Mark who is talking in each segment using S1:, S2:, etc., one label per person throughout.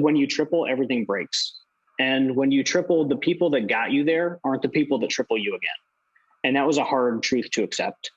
S1: When you triple, everything breaks. And when you triple, the people that got you there aren't the people that triple you again. And that was a hard truth to accept.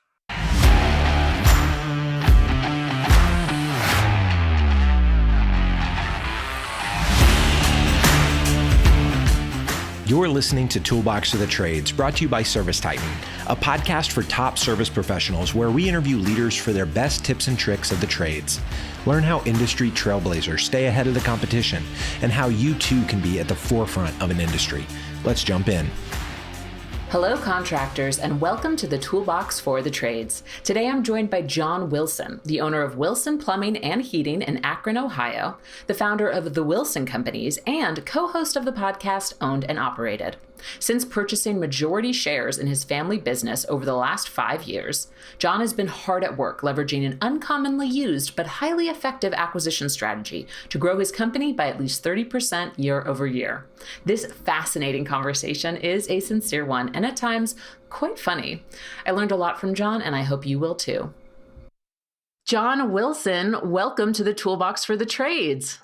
S2: You're listening to Toolbox of the Trades, brought to you by ServiceTitan, a podcast for top service professionals where we interview leaders for their best tips and tricks of the trades. Learn how industry trailblazers stay ahead of the competition and how you too can be at the forefront of an industry. Let's jump in.
S3: Hello, contractors, and welcome to the Toolbox for the Trades. Today, I'm joined by John Wilson, the owner of Wilson Plumbing and Heating in Akron, Ohio, the founder of the Wilson Companies, and co-host of the podcast Owned and Operated. Since purchasing majority shares in his family business over the last 5 years, John has been hard at work leveraging an uncommonly used but highly effective acquisition strategy to grow his company by at least 30% year over year. This fascinating conversation is a sincere one and at times quite funny. I learned a lot from John, and I hope you will too. John Wilson, welcome to the Toolbox for the Trades.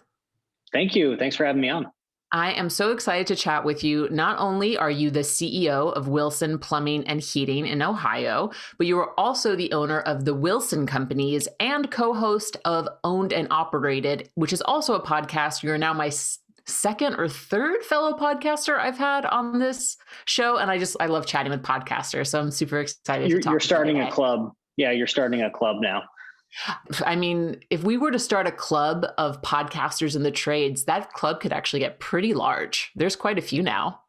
S1: Thank you. Thanks for having me on.
S3: I am so excited to chat with you. Not only are you the CEO of Wilson Plumbing and Heating in Ohio, but you are also the owner of the Wilson Companies and co-host of Owned and Operated, which is also a podcast. You're now my second or third fellow podcaster I've had on this show. And I love chatting with podcasters. So I'm super excited to talk.
S1: You're starting a club. Yeah, you're starting a club now.
S3: I mean, if we were to start a club of podcasters in the trades, that club could actually get pretty large. There's quite a few now.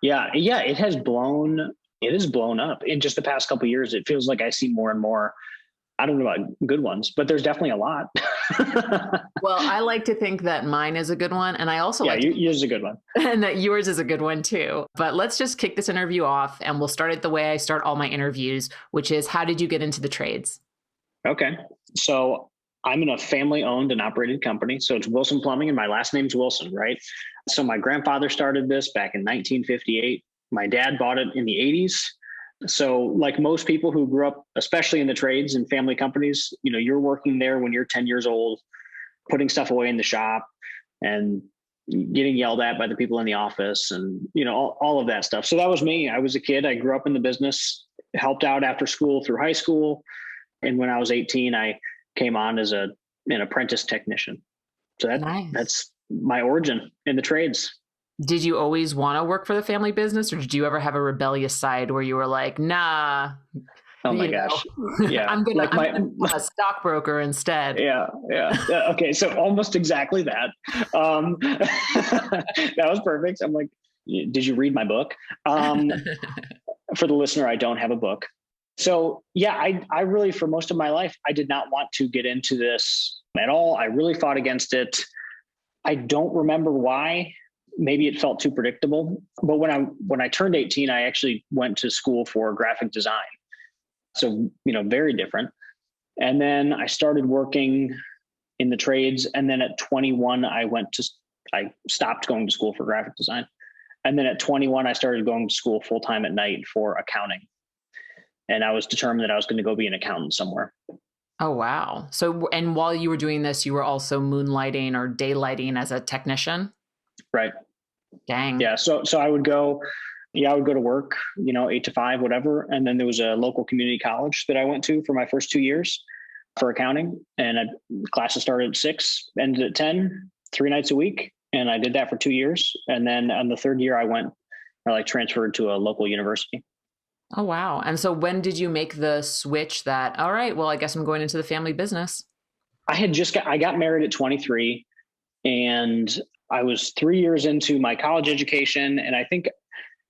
S3: Yeah,
S1: it has blown up in just the past couple of years. It feels like I see more and more. I don't know about good ones, but there's definitely a lot.
S3: Well, I like to think that mine is a good one. And I also
S1: yours is a good one.
S3: And that yours is a good one too. But let's just kick this interview off and we'll start it the way I start all my interviews, which is, how did you get into the trades?
S1: Okay. So I'm in a family owned and operated company. So it's Wilson Plumbing and my last name's Wilson, right? So my grandfather started this back in 1958. My dad bought it in the 80s. So like most people who grew up, especially in the trades and family companies, you're working there when you're 10 years old, putting stuff away in the shop and getting yelled at by the people in the office and, all of that stuff. So that was me. I was a kid. I grew up in the business, helped out after school through high school. And when I was 18, I came on as an apprentice technician. So that's my origin in the trades.
S3: Did you always want to work for the family business, or did you ever have a rebellious side where you were like, nah?
S1: Oh my gosh. Yeah.
S3: I'm going to be a stockbroker instead.
S1: Yeah. Okay. So almost exactly that. That was perfect. I'm like, did you read my book? For the listener, I don't have a book. So yeah, I really, for most of my life, I did not want to get into this at all. I really fought against it. I don't remember why. Maybe it felt too predictable. But when I turned 18, I actually went to school for graphic design. So, very different. And then I started working in the trades. And then at 21, I stopped going to school for graphic design. And then at 21, I started going to school full-time at night for accounting. And I was determined that I was going to go be an accountant somewhere.
S3: Oh, wow. So, and while you were doing this, you were also moonlighting or daylighting as a technician?
S1: Right.
S3: Dang.
S1: Yeah. So I would go to work, 8 to 5, whatever. And then there was a local community college that I went to for my first 2 years for accounting. And classes started at 6, ended at 10, 3 nights a week. And I did that for 2 years. And then on the third year, I transferred to a local university.
S3: Oh, wow. And so when did you make the switch that, all right, well, I guess I'm going into the family business?
S1: I got married at 23 and I was 3 years into my college education. And I think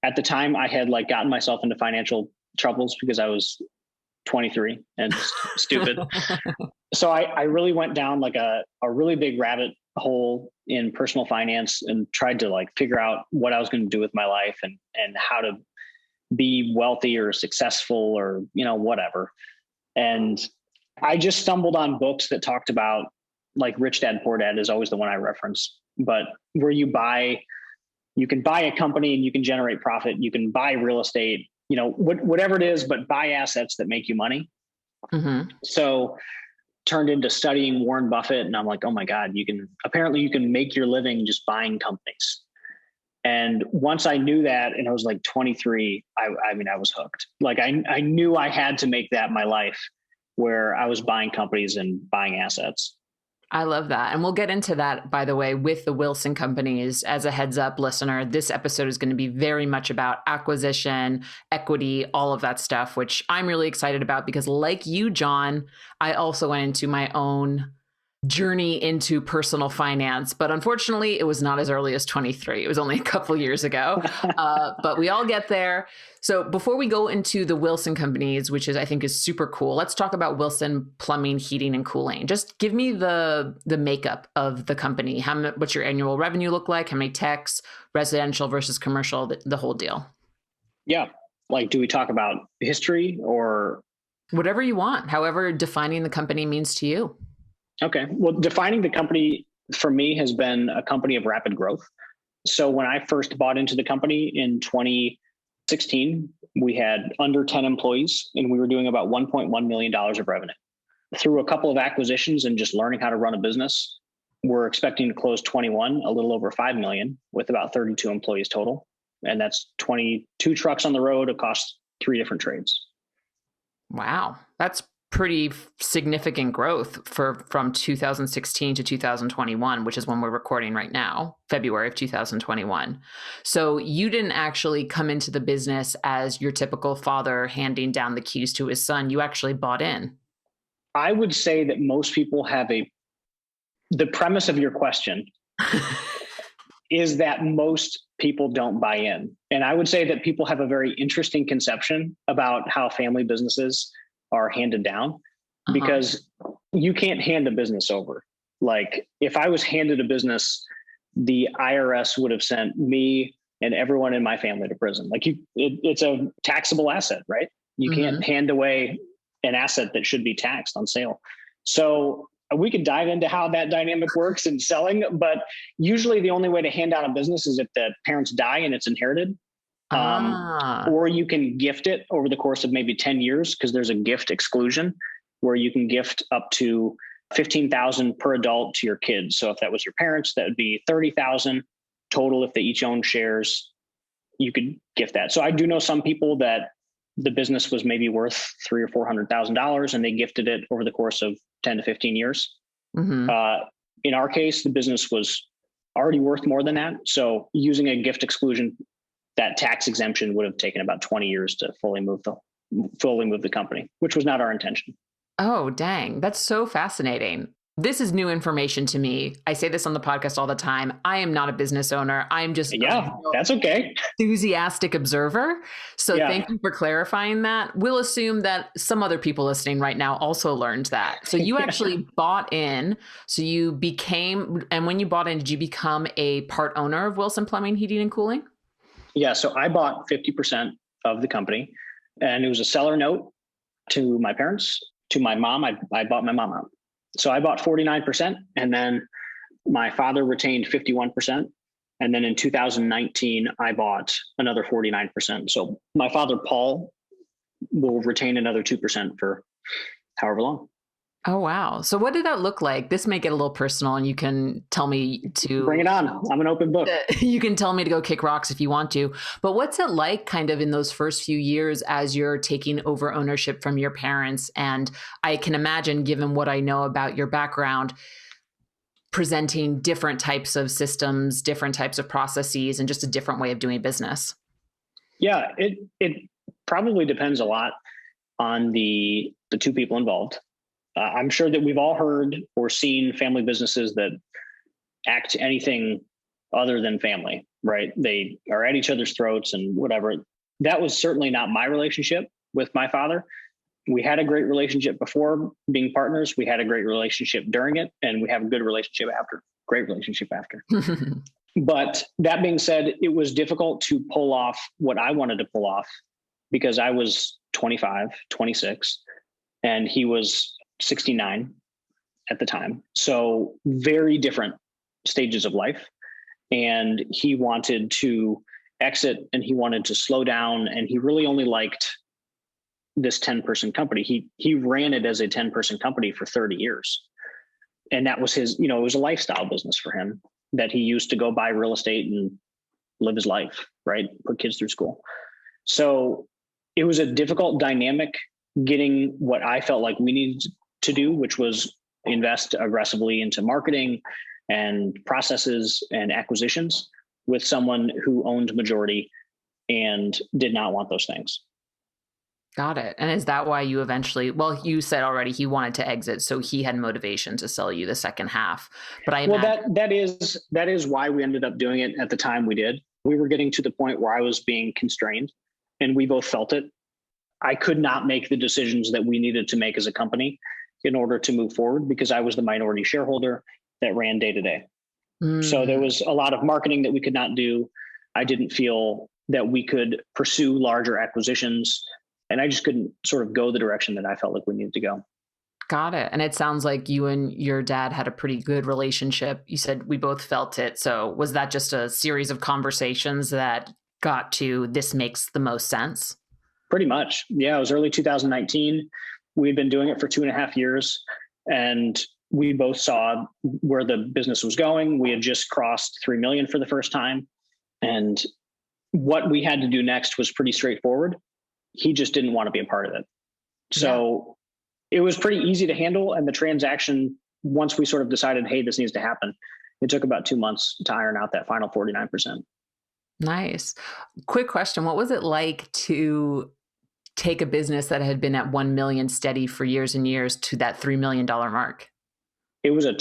S1: at the time I had gotten myself into financial troubles because I was 23 and stupid. So I really went down a really big rabbit hole in personal finance and tried to figure out what I was going to do with my life and how to be wealthy or successful or, whatever. And I just stumbled on books that talked about Rich Dad, Poor Dad is always the one I reference, but where you can buy a company and you can generate profit. You can buy real estate, whatever it is, but buy assets that make you money.
S3: Mm-hmm.
S1: So turned into studying Warren Buffett. And I'm like, oh my God, you can make your living just buying companies. And once I knew that, and I was like 23, I mean, I was hooked. Like I knew I had to make that my life, where I was buying companies and buying assets.
S3: I love that. And we'll get into that, by the way, with the Wilson companies. As a heads up, listener, this episode is going to be very much about acquisition, equity, all of that stuff, which I'm really excited about because like you, John, I also went into my own journey into personal finance, but unfortunately it was not as early as 23. It was only a couple years ago, but we all get there. So before we go into the Wilson companies, which I think is super cool, let's talk about Wilson Plumbing, Heating, and Cooling. Just give me the makeup of the company. What's your annual revenue look like? How many techs, residential versus commercial, the whole deal?
S1: Yeah. Like, do we talk about history or?
S3: Whatever you want, however defining the company means to you.
S1: Okay. Well, defining the company for me has been a company of rapid growth. So when I first bought into the company in 2016, we had under 10 employees and we were doing about $1.1 million of revenue. Through a couple of acquisitions and just learning how to run a business, we're expecting to close 21, a little over 5 million with about 32 employees total. And that's 22 trucks on the road across 3 different trades.
S3: Wow. That's pretty significant growth from 2016 to 2021, which is when we're recording right now, February of 2021. So you didn't actually come into the business as your typical father handing down the keys to his son. You actually bought in.
S1: I would say that most people have the premise of your question is that most people don't buy in. And I would say that people have a very interesting conception about how family businesses are handed down, because you can't hand a business over. Like if I was handed a business, the IRS would have sent me and everyone in my family to prison. Like it's a taxable asset, right? You can't hand away an asset that should be taxed on sale. So we could dive into how that dynamic works in selling, but usually the only way to hand down a business is if the parents die and it's inherited. Or you can gift it over the course of maybe 10 years because there's a gift exclusion where you can gift up to $15,000 per adult to your kids. So if that was your parents, that would be $30,000 total. If they each own shares, you could gift that. So I do know some people that the business was maybe worth $300,000 or $400,000 and they gifted it over the course of 10 to 15 years. In our case, the business was already worth more than that. So using a gift exclusion, that tax exemption would have taken about 20 years to fully move the company, which was not our intention.
S3: Oh, dang. That's so fascinating. This is new information to me. I say this on the podcast all the time. I am not a business owner. I'm just
S1: that's okay.
S3: Enthusiastic observer. So thank you for clarifying that. We'll assume that some other people listening right now also learned that. So you actually bought in. So you became, and when you bought in, did you become a part owner of Wilson Plumbing, Heating, and Cooling?
S1: Yeah. So I bought 50% of the company and it was a seller note to my parents. To my mom, I bought my mom out. So I bought 49% and then my father retained 51%. And then in 2019, I bought another 49%. So my father, Paul, will retain another 2% for however long.
S3: Oh, wow. So what did that look like? This may get a little personal and you can tell me to...
S1: Bring it on. I'm an open book.
S3: You can tell me to go kick rocks if you want to. But what's it like kind of in those first few years as you're taking over ownership from your parents? And I can imagine, given what I know about your background, presenting different types of systems, different types of processes, and just a different way of doing business.
S1: Yeah, it probably depends a lot on the two people involved. I'm sure that we've all heard or seen family businesses that act anything other than family, right? They are at each other's throats and whatever. That was certainly not my relationship with my father. We had a great relationship before being partners. We had a great relationship during it, and we have a good relationship after. Great relationship after. But that being said, it was difficult to pull off what I wanted to pull off because I was 25, 26, and he was 69 at the time. So very different stages of life. And he wanted to exit and he wanted to slow down. And he really only liked this 10-person company. He ran it as a 10-person company for 30 years. And that was his, it was a lifestyle business for him that he used to go buy real estate and live his life, right? Put kids through school. So it was a difficult dynamic getting what I felt like we needed to do, which was invest aggressively into marketing and processes and acquisitions with someone who owned majority and did not want those things.
S3: Got it. And is that why you eventually, well, you said already he wanted to exit, so he had motivation to sell you the second half. But
S1: that is why we ended up doing it at the time we did. We were getting to the point where I was being constrained, and we both felt it. I could not make the decisions that we needed to make as a company in order to move forward because I was the minority shareholder that ran day to day. So there was a lot of marketing that we could not do. I didn't feel that we could pursue larger acquisitions, and I just couldn't sort of go the direction that I felt like we needed to go.
S3: Got it. And it sounds like you and your dad had a pretty good relationship. You said we both felt it. So was that just a series of conversations that got to this makes the most sense?
S1: Pretty much. Yeah, it was early 2019. We'd been doing it for 2.5 years, and we both saw where the business was going. We had just crossed 3 million for the first time. And what we had to do next was pretty straightforward. He just didn't want to be a part of it. So it was pretty easy to handle. And the transaction, once we sort of decided, hey, this needs to happen, it took about 2 months to iron out that final 49%.
S3: Nice. Quick question. What was it like to take a business that had been at 1 million steady for years and years to that $3 million mark?
S1: It was a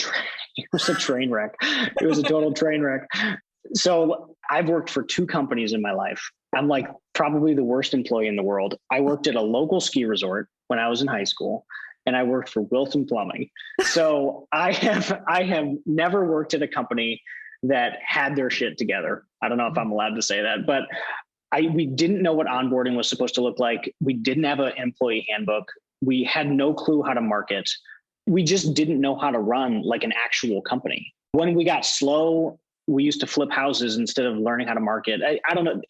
S1: train wreck. It was a total train wreck. So I've worked for 2 companies in my life. I'm like probably the worst employee in the world. I worked at a local ski resort when I was in high school, and I worked for Wilson Plumbing. So I have never worked at a company that had their shit together. I don't know if I'm allowed to say that, but we didn't know what onboarding was supposed to look like. We didn't have an employee handbook. We had no clue how to market. We just didn't know how to run like an actual company. When we got slow, we used to flip houses instead of learning how to market. I don't know.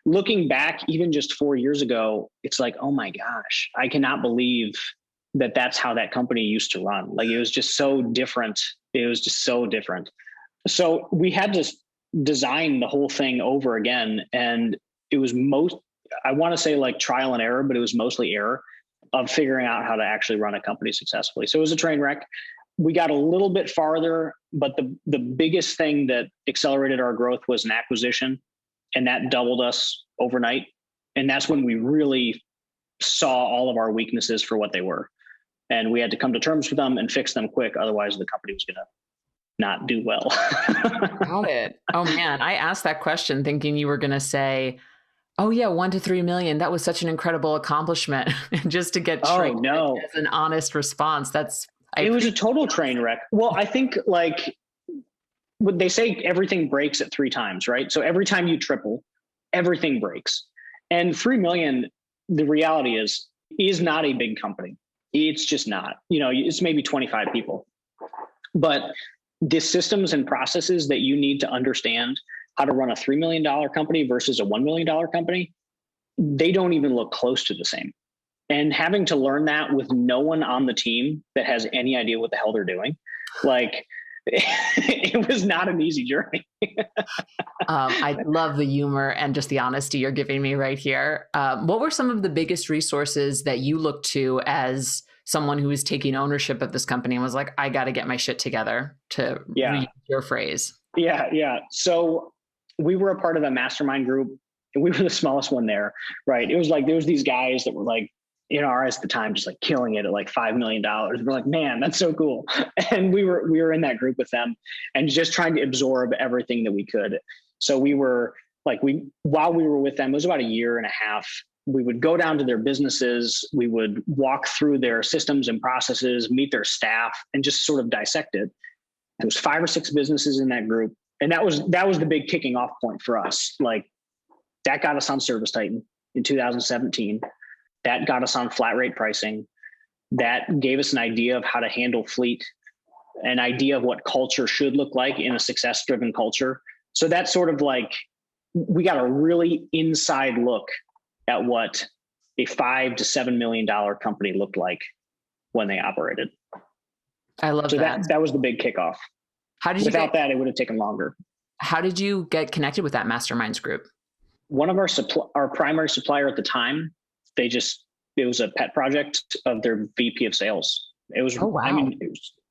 S1: Looking back, even just 4 years ago, it's like, oh my gosh, I cannot believe that that's how that company used to run. Like, it was just so different. It was just so different. So we had to design the whole thing over again. And it was I want to say like trial and error, but it was mostly error of figuring out how to actually run a company successfully. So it was a train wreck. We got a little bit farther, but the biggest thing that accelerated our growth was an acquisition, and that doubled us overnight. And that's when we really saw all of our weaknesses for what they were. And we had to come to terms with them and fix them quick. Otherwise, the company was going to not do well.
S3: Got it. Oh man, I asked that question thinking you were going to say, oh yeah, 1 to 3 million. That was such an incredible accomplishment. Just to get tricked as an honest response. It
S1: was a total train wreck. Well, I think like what they say, everything breaks at 3 times, right? So every time you triple, everything breaks. And 3 million, the reality is not a big company. It's just not, it's maybe 25 people, but the systems and processes that you need to understand how to run a $3 million company versus a $1 million company, they don't even look close to the same. And having to learn that with no one on the team that has any idea what the hell they're doing, like it was not an easy journey.
S3: I love the humor and just the honesty you're giving me right here. What were some of the biggest resources that you looked to as someone who was taking ownership of this company and was like, I got to get my shit together, to read your phrase?
S1: Yeah. So we were a part of a mastermind group, and we were the smallest one there, right? It was like, there was these guys that were like, in our eyes at the time, just like killing it at like $5 million. We're like, man, that's so cool. And we were in that group with them and just trying to absorb everything that we could. So we were like, while we were with them, it was about 1.5 years. We would go down to their businesses. We would walk through their systems and processes, meet their staff, and just sort of dissect it. There was 5 or 6 businesses in that group. And that was the big kicking off point for us. Like, that got us on ServiceTitan in 2017. That got us on flat rate pricing. That gave us an idea of how to handle fleet, an idea of what culture should look like in a success-driven culture. So that's sort of like, we got a really inside look at what a $5 to $7 million company looked like when they operated.
S3: I love
S1: so
S3: that.
S1: That was the big kickoff.
S3: How did you
S1: Without that, it would have taken longer.
S3: How did you get connected with that masterminds group?
S1: One of our primary supplier at the time, it was a pet project of their VP of sales. It was,
S3: oh, wow.
S1: I mean,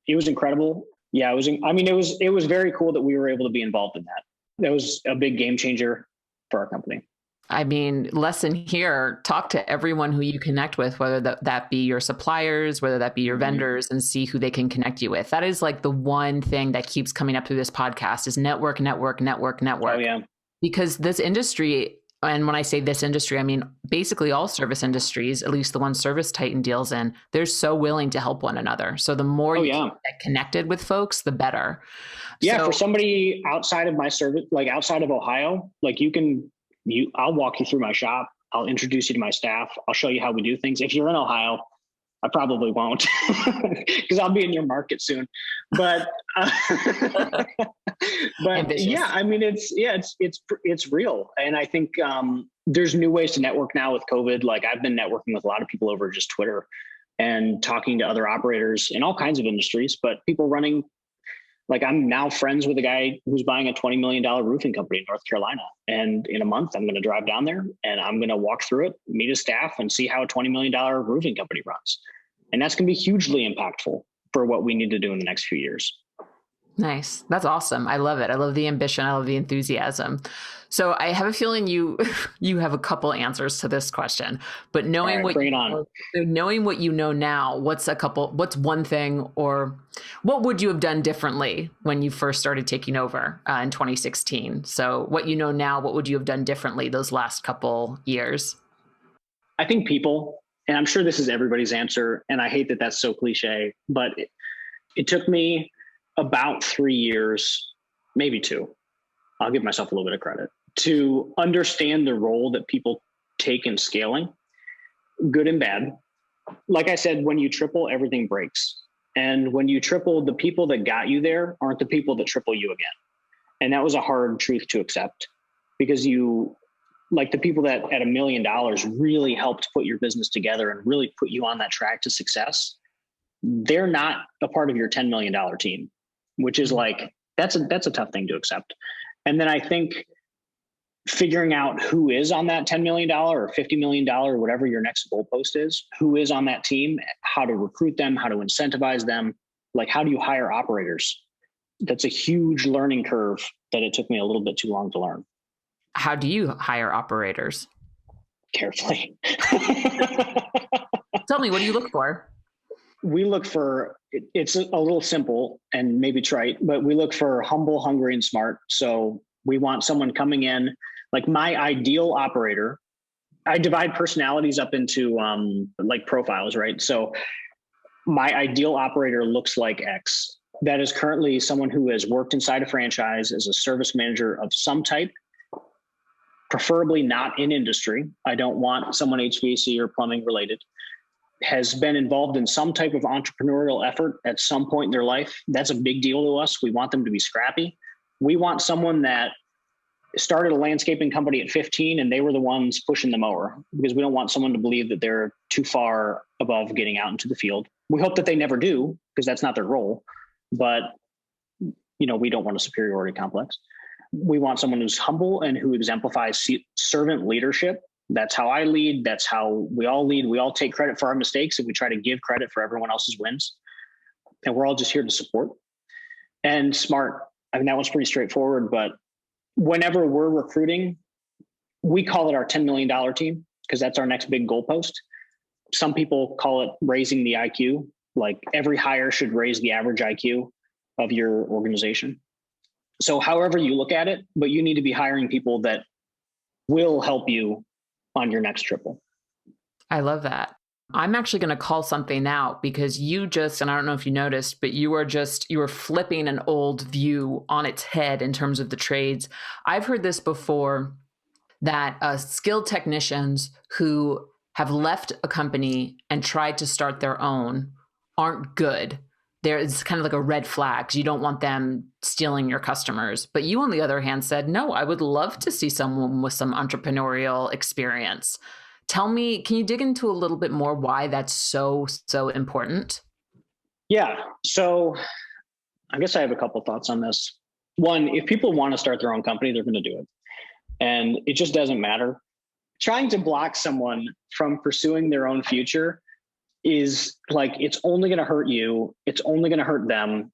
S1: it was incredible. Yeah, it was very cool that we were able to be involved in that. That was a big game changer for our company.
S3: I mean, lesson here, talk to everyone who you connect with, whether that be your suppliers, whether that be your vendors, and see who they can connect you with. That is like the one thing that keeps coming up through this podcast is network.
S1: Oh, yeah.
S3: Because this industry, and when I say this industry, I mean basically all service industries, at least the one ServiceTitan deals in, they're so willing to help one another. So the more you get connected with folks, the better.
S1: Yeah, for somebody outside of my service, like outside of Ohio, like I'll walk you through my shop. I'll introduce you to my staff. I'll show you how we do things. If you're in Ohio, I probably won't because I'll be in your market soon. But yeah, I mean, it's real. And I think there's new ways to network now with COVID. Like I've been networking with a lot of people over just Twitter and talking to other operators in all kinds of industries, but people running. Like I'm now friends with a guy who's buying a $20 million roofing company in North Carolina. And in a month, I'm going to drive down there and I'm going to walk through it, meet his staff and see how a $20 million roofing company runs. And that's going to be hugely impactful for what we need to do in the next few years.
S3: Nice. That's awesome. I love it. I love the ambition. I love the enthusiasm. So I have a feeling you have a couple answers to this question, but knowing what you know now, what's one thing or what would you have done differently when you first started taking over in 2016? So what you know now, what would you have done differently those last couple years?
S1: I think people, and I'm sure this is everybody's answer, and I hate that that's so cliche, but it took me about 3 years, maybe 2. I'll give myself a little bit of credit to understand the role that people take in scaling, good and bad. Like I said, when you triple, everything breaks. And when you triple, the people that got you there aren't the people that triple you again. And that was a hard truth to accept because the people that at $1 million really helped put your business together and really put you on that track to success, they're not a part of your $10 million team, which is like, that's a tough thing to accept. And then I think figuring out who is on that $10 million or $50 million or whatever your next goalpost is, who is on that team, how to recruit them, how to incentivize them, like how do you hire operators? That's a huge learning curve that it took me a little bit too long to learn.
S3: How do you hire operators?
S1: Carefully.
S3: Tell me, what do you look for?
S1: We look for, it's a little simple and maybe trite, but we look for humble, hungry, and smart. So we want someone coming in, like my ideal operator. I divide personalities up into like profiles, right? So my ideal operator looks like X. That is currently someone who has worked inside a franchise as a service manager of some type, preferably not in industry. I don't want someone HVAC or plumbing related. Has been involved in some type of entrepreneurial effort at some point in their life. That's a big deal to us. We want them to be scrappy. We want someone that started a landscaping company at 15 and they were the ones pushing the mower, because we don't want someone to believe that they're too far above getting out into the field. We hope that they never do, because that's not their role. But, we don't want a superiority complex. We want someone who's humble and who exemplifies servant leadership. That's how I lead. That's how we all lead. We all take credit for our mistakes and we try to give credit for everyone else's wins. And we're all just here to support. And smart. I mean, that one's pretty straightforward, but whenever we're recruiting, we call it our $10 million team because that's our next big goalpost. Some people call it raising the IQ. Like every hire should raise the average IQ of your organization. So however you look at it, but you need to be hiring people that will help you on your next triple.
S3: I love that. I'm actually going to call something out because and I don't know if you noticed, but you were flipping an old view on its head in terms of the trades. I've heard this before, that skilled technicians who have left a company and tried to start their own aren't good. It's kind of like a red flag. You don't want them stealing your customers. But you, on the other hand, said, no, I would love to see someone with some entrepreneurial experience. Tell me, can you dig into a little bit more why that's so important?
S1: Yeah. So I guess I have a couple thoughts on this. One, if people want to start their own company, they're going to do it. And it just doesn't matter. Trying to block someone from pursuing their own future is like, it's only going to hurt you. It's only going to hurt them.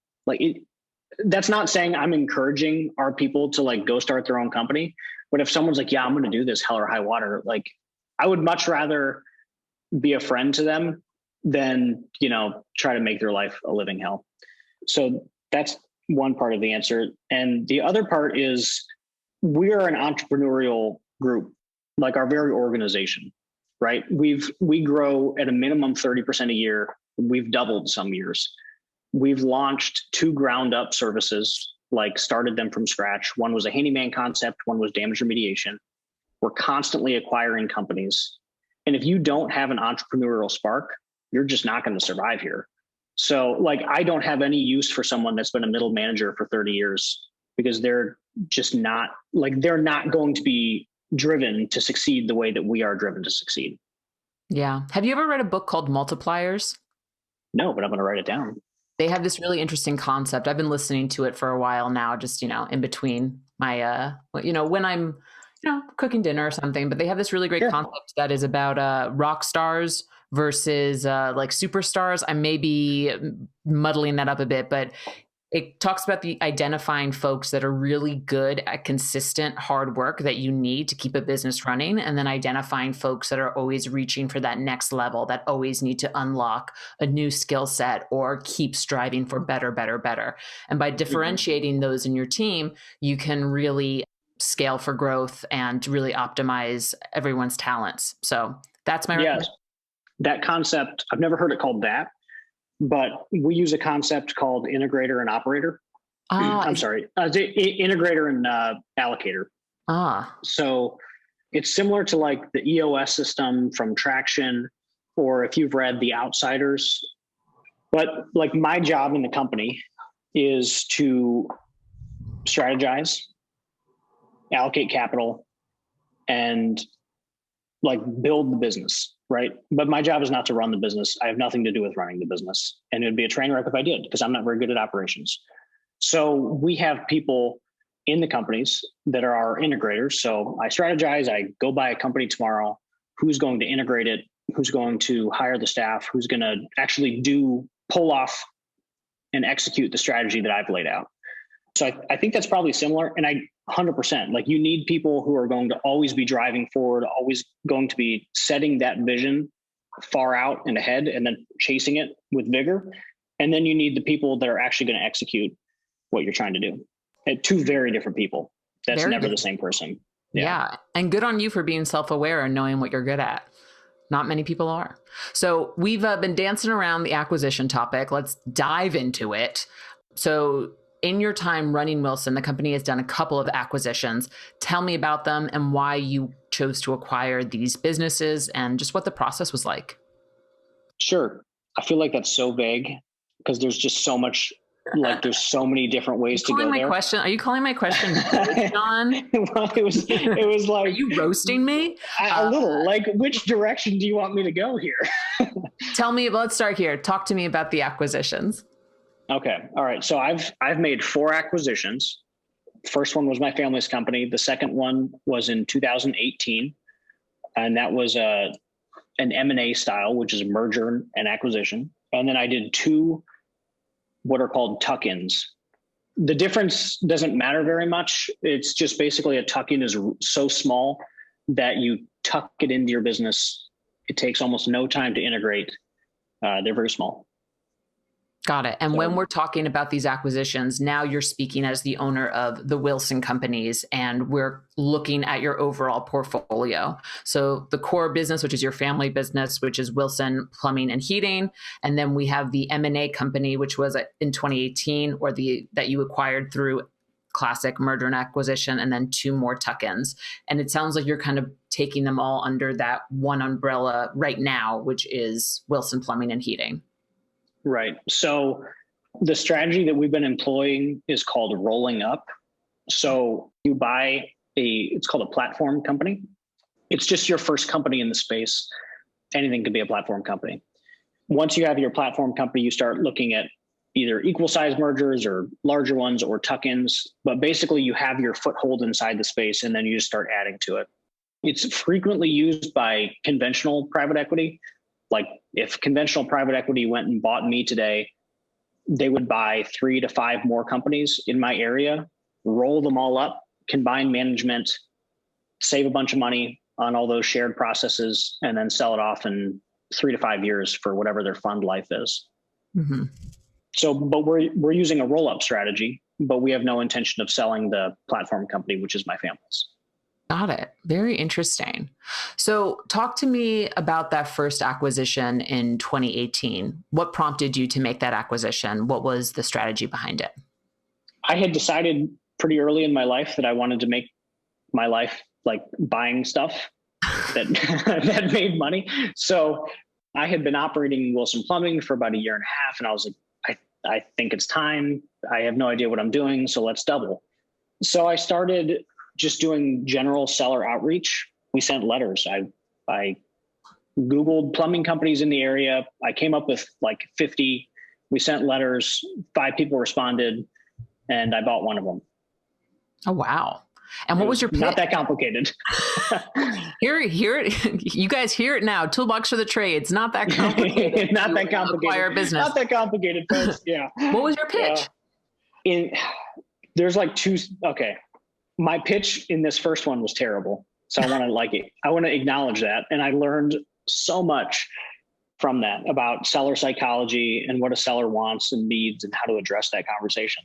S1: That's not saying I'm encouraging our people to like go start their own company. But if someone's like, yeah, I'm going to do this hell or high water, like I would much rather be a friend to them than, try to make their life a living hell. So that's one part of the answer. And the other part is we are an entrepreneurial group, like our very organization, right? We grow at a minimum 30% a year. We've doubled some years. We've launched 2 ground up services, like started them from scratch. One was a handyman concept. One was damage remediation. We're constantly acquiring companies. And if you don't have an entrepreneurial spark, you're just not going to survive here. So like, I don't have any use for someone that's been a middle manager for 30 years because they're just not they're not going to be driven to succeed the way that we are driven to succeed.
S3: Yeah. Have you ever read a book called Multipliers?
S1: No, but I'm going to write it down.
S3: They have this really interesting concept. I've been listening to it for a while now, just, in between my, when I'm, cooking dinner or something, but they have this really great concept that is about rock stars versus like superstars. I may be muddling that up a bit, but it talks about the identifying folks that are really good at consistent hard work that you need to keep a business running. And then identifying folks that are always reaching for that next level, that always need to unlock a new skill set or keep striving for better, better, better. And by differentiating those in your team, you can really scale for growth and really optimize everyone's talents. So that's my recommendation.
S1: That concept, I've never heard it called that. But we use a concept called integrator and operator. Integrator and allocator. So it's similar to like the EOS system from Traction, or if you've read The Outsiders. But like my job in the company is to strategize, allocate capital, and like build the business. Right. But my job is not to run the business. I have nothing to do with running the business. And it'd be a train wreck if I did, because I'm not very good at operations. So we have people in the companies that are our integrators. So I strategize, I go buy a company tomorrow, who's going to integrate it, who's going to hire the staff, who's going to actually pull off and execute the strategy that I've laid out. So I think that's probably similar. And 100%, like you need people who are going to always be driving forward, always going to be setting that vision far out and ahead and then chasing it with vigor. And then you need the people that are actually going to execute what you're trying to do. And 2 very different people. That's never the same person.
S3: Yeah. And good on you for being self-aware and knowing what you're good at. Not many people are. So we've been dancing around the acquisition topic. Let's dive into it. So in your time running Wilson, the company has done a couple of acquisitions. Tell me about them and why you chose to acquire these businesses and just what the process was like.
S1: Sure. I feel like that's so vague because there's just so much, there's so many different ways to go there.
S3: Are you calling my question John?
S1: Well, it was like,
S3: are you roasting me?
S1: A little. Like, which direction do you want me to go here?
S3: Let's start here. Talk to me about the acquisitions.
S1: Okay. All right. So I've made 4 acquisitions. First one was my family's company. The second one was in 2018. And that was an M&A style, which is a merger and acquisition. And then I did 2 what are called tuck-ins. The difference doesn't matter very much. It's just basically a tuck-in is so small that you tuck it into your business. It takes almost no time to integrate. They're very small.
S3: Got it. And when we're talking about these acquisitions, now you're speaking as the owner of the Wilson companies, and we're looking at your overall portfolio. So the core business, which is your family business, which is Wilson Plumbing and Heating. And then we have the M&A company, which was in 2018, or that you acquired through classic merger and acquisition, and then 2 more tuck-ins. And it sounds like you're kind of taking them all under that one umbrella right now, which is Wilson Plumbing and Heating.
S1: Right. So the strategy that we've been employing is called rolling up. So you buy it's called a platform company. it's just your first company in the space. Anything could be a platform company. Once you have your platform company, you start looking at either equal size mergers or larger ones or tuck-ins, but basically you have your foothold inside the space and then you just start adding to it. It's frequently used by conventional private equity. Like if conventional private equity went and bought me today, they would buy 3 to 5 more companies in my area, roll them all up, combine management, save a bunch of money on all those shared processes, and then sell it off in 3 to 5 years for whatever their fund life is. Mm-hmm. So, but we're using a roll-up strategy, but we have no intention of selling the platform company, which is my family's.
S3: Got it. Very interesting. So talk to me about that first acquisition in 2018. What prompted you to make that acquisition? What was the strategy behind it?
S1: I had decided pretty early in my life that I wanted to make my life like buying stuff that that made money. So I had been operating Wilson Plumbing for about 1.5 years, and I was like, I think it's time. I have no idea what I'm doing, so let's double. So I started just doing general seller outreach. We sent letters. I Googled plumbing companies in the area. I came up with like 50. We sent letters. 5 people responded, and I bought one of them.
S3: Oh, wow. And what was your pitch?
S1: Not that complicated.
S3: Hear it. You guys hear it now. Toolbox for the trades. Not that complicated.
S1: Not that complicated.
S3: Acquire business.
S1: Not that complicated, folks. Yeah.
S3: What was your pitch?
S1: There's like 2. Okay. My pitch in this first one was terrible. So I want to acknowledge that. And I learned so much from that about seller psychology and what a seller wants and needs and how to address that conversation.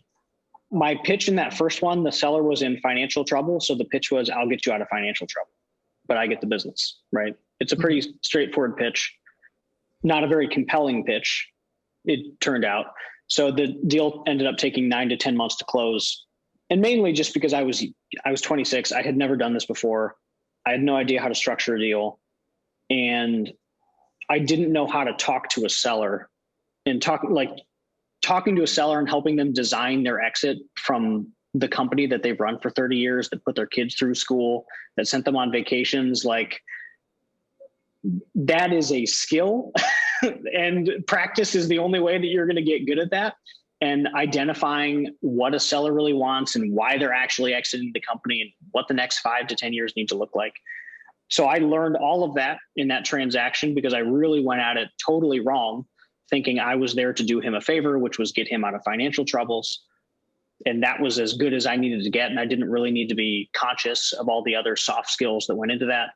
S1: My pitch in that first one, the seller was in financial trouble. So the pitch was, I'll get you out of financial trouble, but I get the business, right? It's a pretty straightforward pitch, not a very compelling pitch, it turned out. So the deal ended up taking 9 to 10 months to close. And mainly just because I was 26. I had never done this before. I had no idea how to structure a deal. And I didn't know how to talk to a seller and talking to a seller and helping them design their exit from the company that they've run for 30 years, that put their kids through school, that sent them on vacations. Like, that is a skill and practice is the only way that you're going to get good at that. And identifying what a seller really wants and why they're actually exiting the company and what the next 5 to 10 years need to look like. So I learned all of that in that transaction because I really went at it totally wrong, thinking I was there to do him a favor, which was get him out of financial troubles. And that was as good as I needed to get. And I didn't really need to be conscious of all the other soft skills that went into that.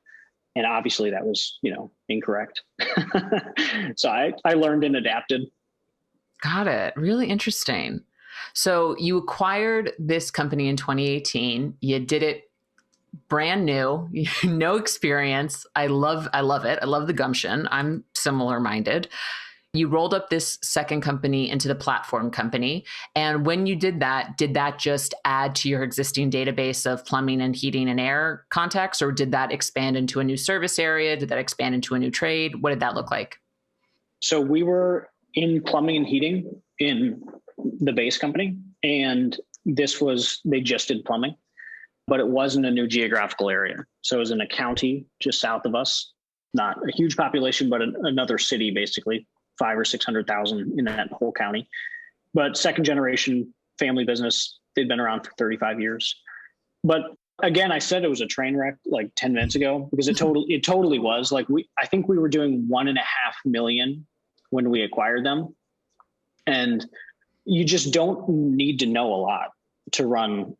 S1: And obviously that was, incorrect. So I learned and adapted.
S3: Got it. Really interesting. So you acquired this company in 2018. You did it brand new, no experience. I love it. I love the gumption. I'm similar minded. You rolled up this second company into the platform company. And when you did that just add to your existing database of plumbing and heating and air contacts, or did that expand into a new service area? Did that expand into a new trade? What did that look like?
S1: So we were in plumbing and heating in the base company. And they just did plumbing, but it wasn't a new geographical area. So it was in a county just south of us, not a huge population, but another city, basically 500,000 or 600,000 in that whole county. But second generation family business, they'd been around for 35 years. But again, I said it was a train wreck like 10 minutes ago because it totally was. Like I think we were doing 1.5 million when we acquired them. And you just don't need to know a lot to run.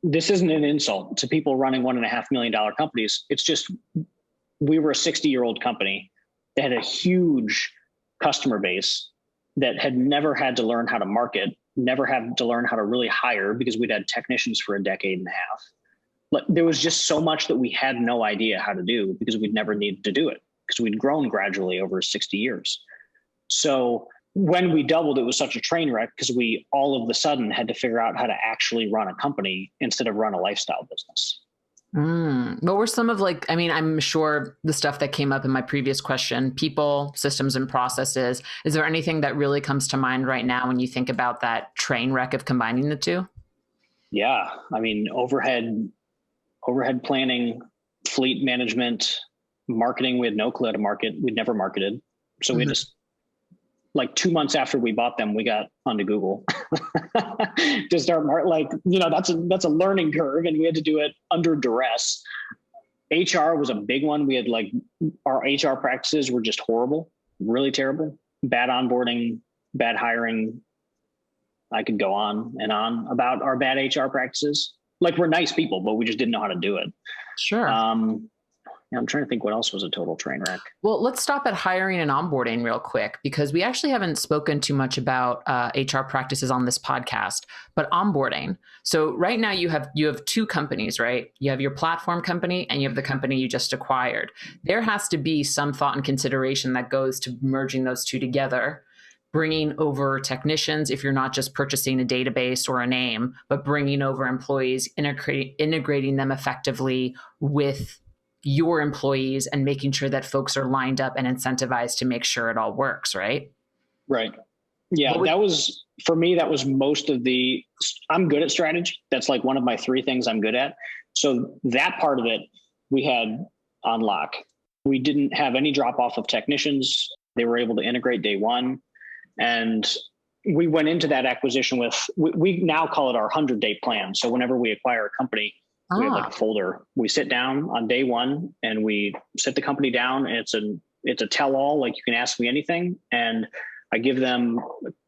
S1: This isn't an insult to people running $1.5 million companies. It's just, we were a 60-year-old company that had a huge customer base that had never had to learn how to market, never had to learn how to really hire because we'd had technicians for 10.5 years. But there was just so much that we had no idea how to do because we'd never needed to do it because we'd grown gradually over 60 years. So when we doubled, it was such a train wreck because we all of a sudden had to figure out how to actually run a company instead of run a lifestyle business.
S3: What were some of I'm sure the stuff that came up in my previous question, people, systems, and processes. Is there anything that really comes to mind right now when you think about that train wreck of combining the two?
S1: Yeah. I mean, overhead planning fleet management, marketing. We had no clue how to market. We'd never marketed. So we just, like 2 months after we bought them, we got onto Google to start that's a learning curve, and we had to do it under duress. HR was a big one. We had our HR practices were just horrible, really terrible, bad onboarding, bad hiring. I could go on and on about our bad HR practices. Like, we're nice people, but we just didn't know how to do it.
S3: Sure.
S1: I'm trying to think what else was a total train wreck.
S3: Well, let's stop at hiring and onboarding real quick, because we actually haven't spoken too much about HR practices on this podcast, but onboarding. So right now you have two companies, right? You have your platform company and you have the company you just acquired. There has to be some thought and consideration that goes to merging those two together, bringing over technicians if you're not just purchasing a database or a name, but bringing over employees, integrating them effectively with your employees and making sure that folks are lined up and incentivized to make sure it all works, right?
S1: Right. Yeah, that was, for me, that was most of I'm good at strategy. That's like one of my 3 things I'm good at. So that part of it, we had on lock. We didn't have any drop off of technicians. They were able to integrate day one. And we went into that acquisition with, we now call it our 100-day plan. So whenever we acquire a company, we have like a folder. We sit down on day one and we sit the company down. And it's a tell-all, like you can ask me anything. And I give them,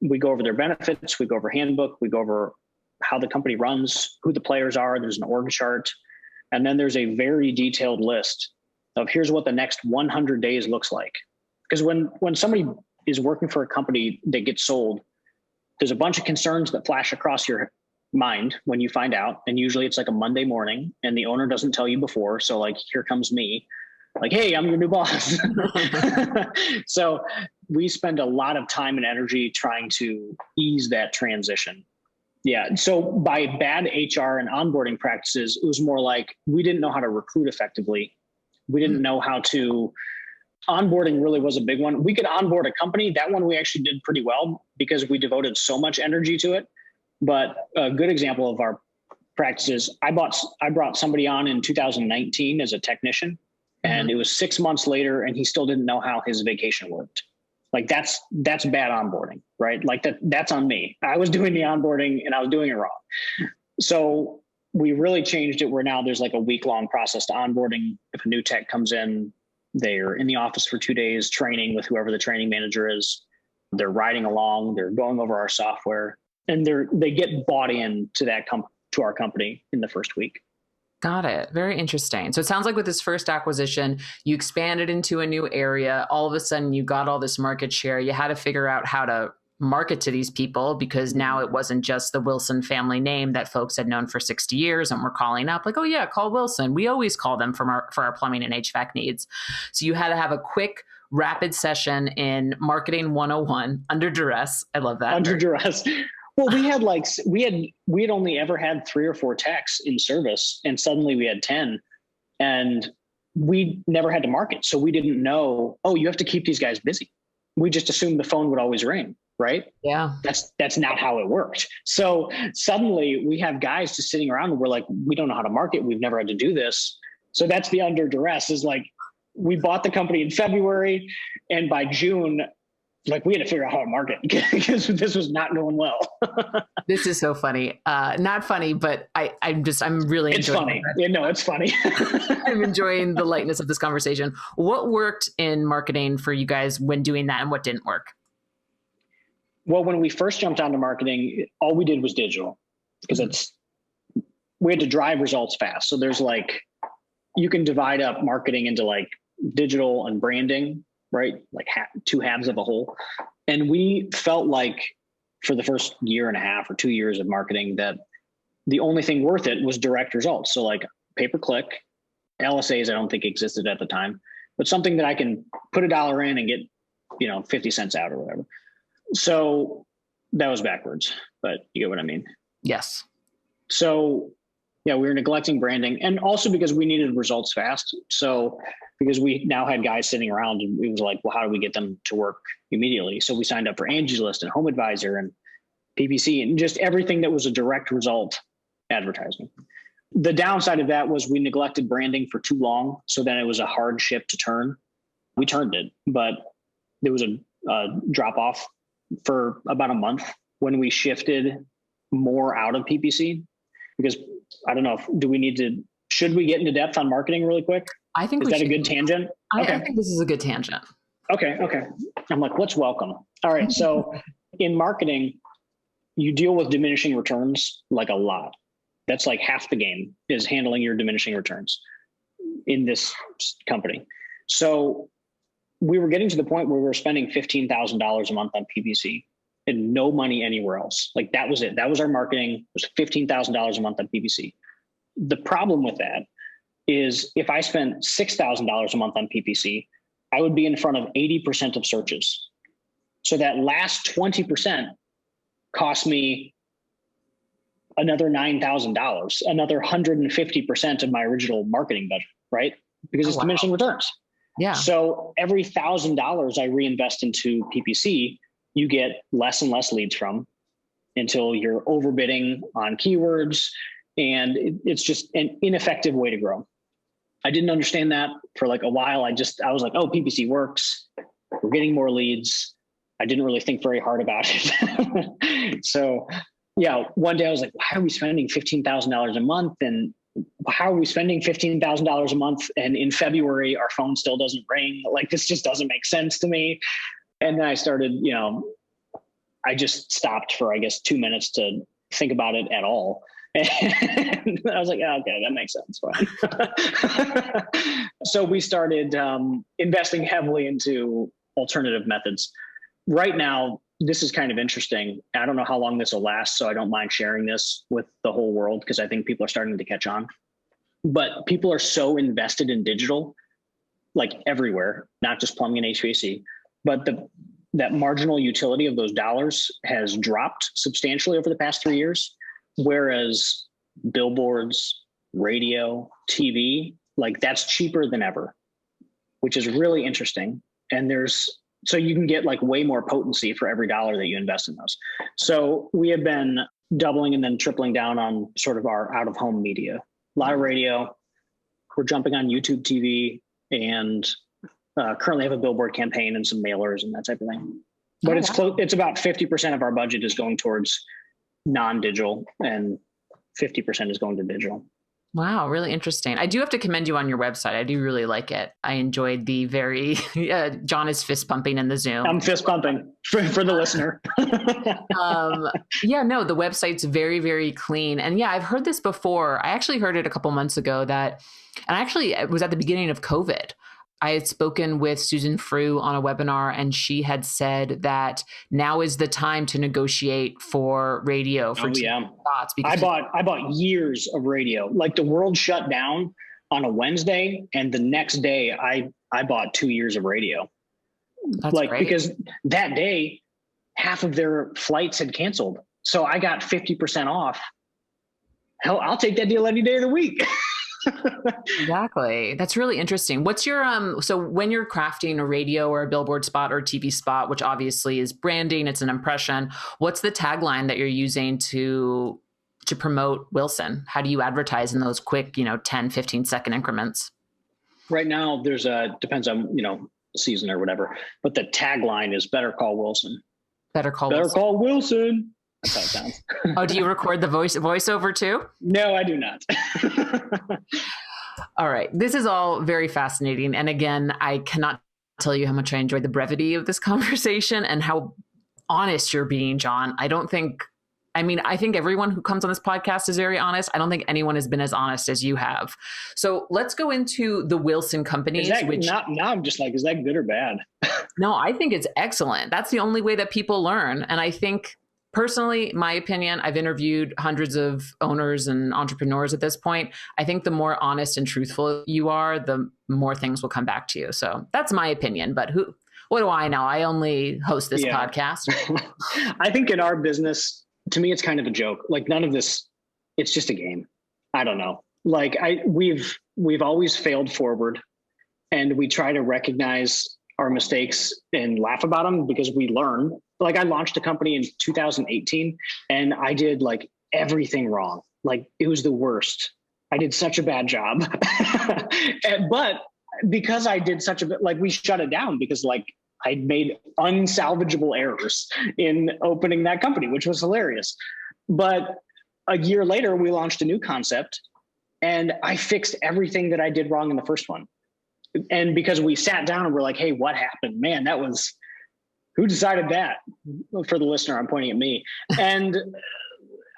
S1: we go over their benefits, we go over handbook, we go over how the company runs, who the players are. There's an org chart. And then there's a very detailed list of here's what the next 100 days looks like. Because when somebody is working for a company that gets sold, there's a bunch of concerns that flash across your mind when you find out. And usually it's like a Monday morning and the owner doesn't tell you before. So like, here comes me, like, hey, I'm your new boss. So we spend a lot of time and energy trying to ease that transition. Yeah. So by bad HR and onboarding practices, it was more like we didn't know how to recruit effectively. We didn't know how to, onboarding really was a big one. We could onboard a company. That one we actually did pretty well because we devoted so much energy to it. But a good example of our practices, I brought somebody on in 2019 as a technician, and it was 6 months later and he still didn't know how his vacation worked. Like that's bad onboarding, right? Like that's on me. I was doing the onboarding and I was doing it wrong. So we really changed it where now there's like a week-long process to onboarding. If a new tech comes in, they're in the office for 2 days training with whoever the training manager is. They're riding along, they're going over our software, and they get bought in to to our company in the first week.
S3: Got it. Very interesting. So it sounds like with this first acquisition, you expanded into a new area. All of a sudden, you got all this market share. You had to figure out how to market to these people because now it wasn't just the Wilson family name that folks had known for 60 years and were calling up like, oh yeah, call Wilson. We always call them for our plumbing and HVAC needs. So you had to have a quick, rapid session in marketing 101 under duress. I love that.
S1: Under duress. Well, we had only ever had 3 or 4 techs in service, and suddenly we had 10, and we never had to market. So we didn't know, oh, you have to keep these guys busy. We just assumed the phone would always ring, right?
S3: Yeah.
S1: That's not how it worked. So suddenly we have guys just sitting around and we're like, we don't know how to market. We've never had to do this. So that's the under duress, is like, we bought the company in February, and by June, like, we had to figure out how to market because this was not going well.
S3: This is so funny. Not funny, but I'm really
S1: it's
S3: enjoying
S1: funny. Yeah, no, it's funny.
S3: I'm enjoying the lightness of this conversation. What worked in marketing for you guys when doing that, and what didn't work?
S1: Well, when we first jumped onto marketing, all we did was digital because we had to drive results fast. So there's like, you can divide up marketing into like digital and branding, right? Like 2 halves of a whole. And we felt like for the first year and a half or 2 years of marketing that the only thing worth it was direct results. So like pay-per-click, LSAs, I don't think existed at the time, but something that I can put $1 in and get, 50 cents out or whatever. So that was backwards, but you get what I mean?
S3: Yes.
S1: So yeah, we were neglecting branding, and also because we needed results fast. So because we now had guys sitting around, and it was like, well, how do we get them to work immediately? So we signed up for Angie's List and Home Advisor and PPC and just everything that was a direct result advertisement. The downside of that was we neglected branding for too long. So then it was a hard ship to turn. We turned it, but there was a drop off for about a month when we shifted more out of PPC, because I don't know, should we get into depth on marketing really quick?
S3: I think
S1: is that a good tangent?
S3: I think this is a good tangent.
S1: Okay. I'm like, let's welcome. All right. So in marketing, you deal with diminishing returns like a lot. That's like half the game is handling your diminishing returns in this company. So we were getting to the point where we were spending $15,000 a month on PPC and no money anywhere else. Like that was it. That was our marketing. It was $15,000 a month on PPC. The problem with that is if I spent $6,000 a month on PPC, I would be in front of 80% of searches. So that last 20% cost me another $9,000, another 150% of my original marketing budget, right? Because it's diminishing returns.
S3: Yeah.
S1: So every $1,000 I reinvest into PPC, you get less and less leads from until you're overbidding on keywords. And it's just an ineffective way to grow. I didn't understand that for like a while. I was like, oh, PPC works. We're getting more leads. I didn't really think very hard about it. So yeah, one day I was like, why are we spending $15,000 a month? And how are we spending $15,000 a month? And in February, our phone still doesn't ring. Like, this just doesn't make sense to me. And then I started, I just stopped for, I guess, 2 minutes to think about it at all. And I was like, oh, okay, that makes sense. So we started investing heavily into alternative methods. Right now, this is kind of interesting. I don't know how long this will last, so I don't mind sharing this with the whole world because I think people are starting to catch on. But people are so invested in digital, like everywhere, not just plumbing and HVAC, but that marginal utility of those dollars has dropped substantially over the past 3 years. Whereas billboards, radio, TV, like that's cheaper than ever, which is really interesting. And so you can get like way more potency for every dollar that you invest in those. So we have been doubling and then tripling down on sort of our out of home media, a lot of radio. We're jumping on YouTube TV and currently have a billboard campaign and some mailers and that type of thing. But it's about 50% of our budget is going towards non-digital and 50% is going to digital.
S3: Wow, really interesting. I do have to commend you on your website. I do really like it. I enjoyed the very, John is fist pumping in the Zoom.
S1: I'm fist pumping for the listener.
S3: The website's very, very clean. And yeah, I've heard this before. I actually heard it a couple months ago it was at the beginning of COVID. I had spoken with Susan Frew on a webinar, and she had said that now is the time to negotiate for radio for spots.
S1: I bought years of radio. Like the world shut down on a Wednesday, and the next day I bought 2 years of radio.
S3: That's great.
S1: Because that day half of their flights had canceled, so I got 50% off. Hell, I'll take that deal any day of the week.
S3: Exactly. That's really interesting. What's your, so when you're crafting a radio or a billboard spot or a TV spot, which obviously is branding, it's an impression, what's the tagline that you're using to promote Wilson? How do you advertise in those quick, 10, 15 second increments?
S1: Right now depends on, season or whatever, but the tagline is Better Call Wilson.
S3: Better Call
S1: Wilson. That's how it sounds.
S3: Oh, do you record the voiceover too?
S1: No, I do not.
S3: All right. This is all very fascinating. And again, I cannot tell you how much I enjoyed the brevity of this conversation and how honest you're being, John. I think everyone who comes on this podcast is very honest. I don't think anyone has been as honest as you have. So let's go into the Wilson companies.
S1: Now I'm just like, is that good or bad?
S3: No, I think it's excellent. That's the only way that people learn. And I think personally, my opinion, I've interviewed hundreds of owners and entrepreneurs at this point. I think the more honest and truthful you are, the more things will come back to you. So that's my opinion. But what do I know? I only host this podcast.
S1: I think in our business, to me, it's kind of a joke. Like none of this, it's just a game. I don't know. Like we've always failed forward, and we try to recognize our mistakes and laugh about them because we learn. Like I launched a company in 2018 and I did like everything wrong. Like it was the worst. I did such a bad job. But because I did such a bit, like we shut it down because like I made unsalvageable errors in opening that company, which was hilarious. But a year later, we launched a new concept and I fixed everything that I did wrong in the first one. And because we sat down and we're like, hey, what happened? Man, who decided that? For the listener, I'm pointing at me. And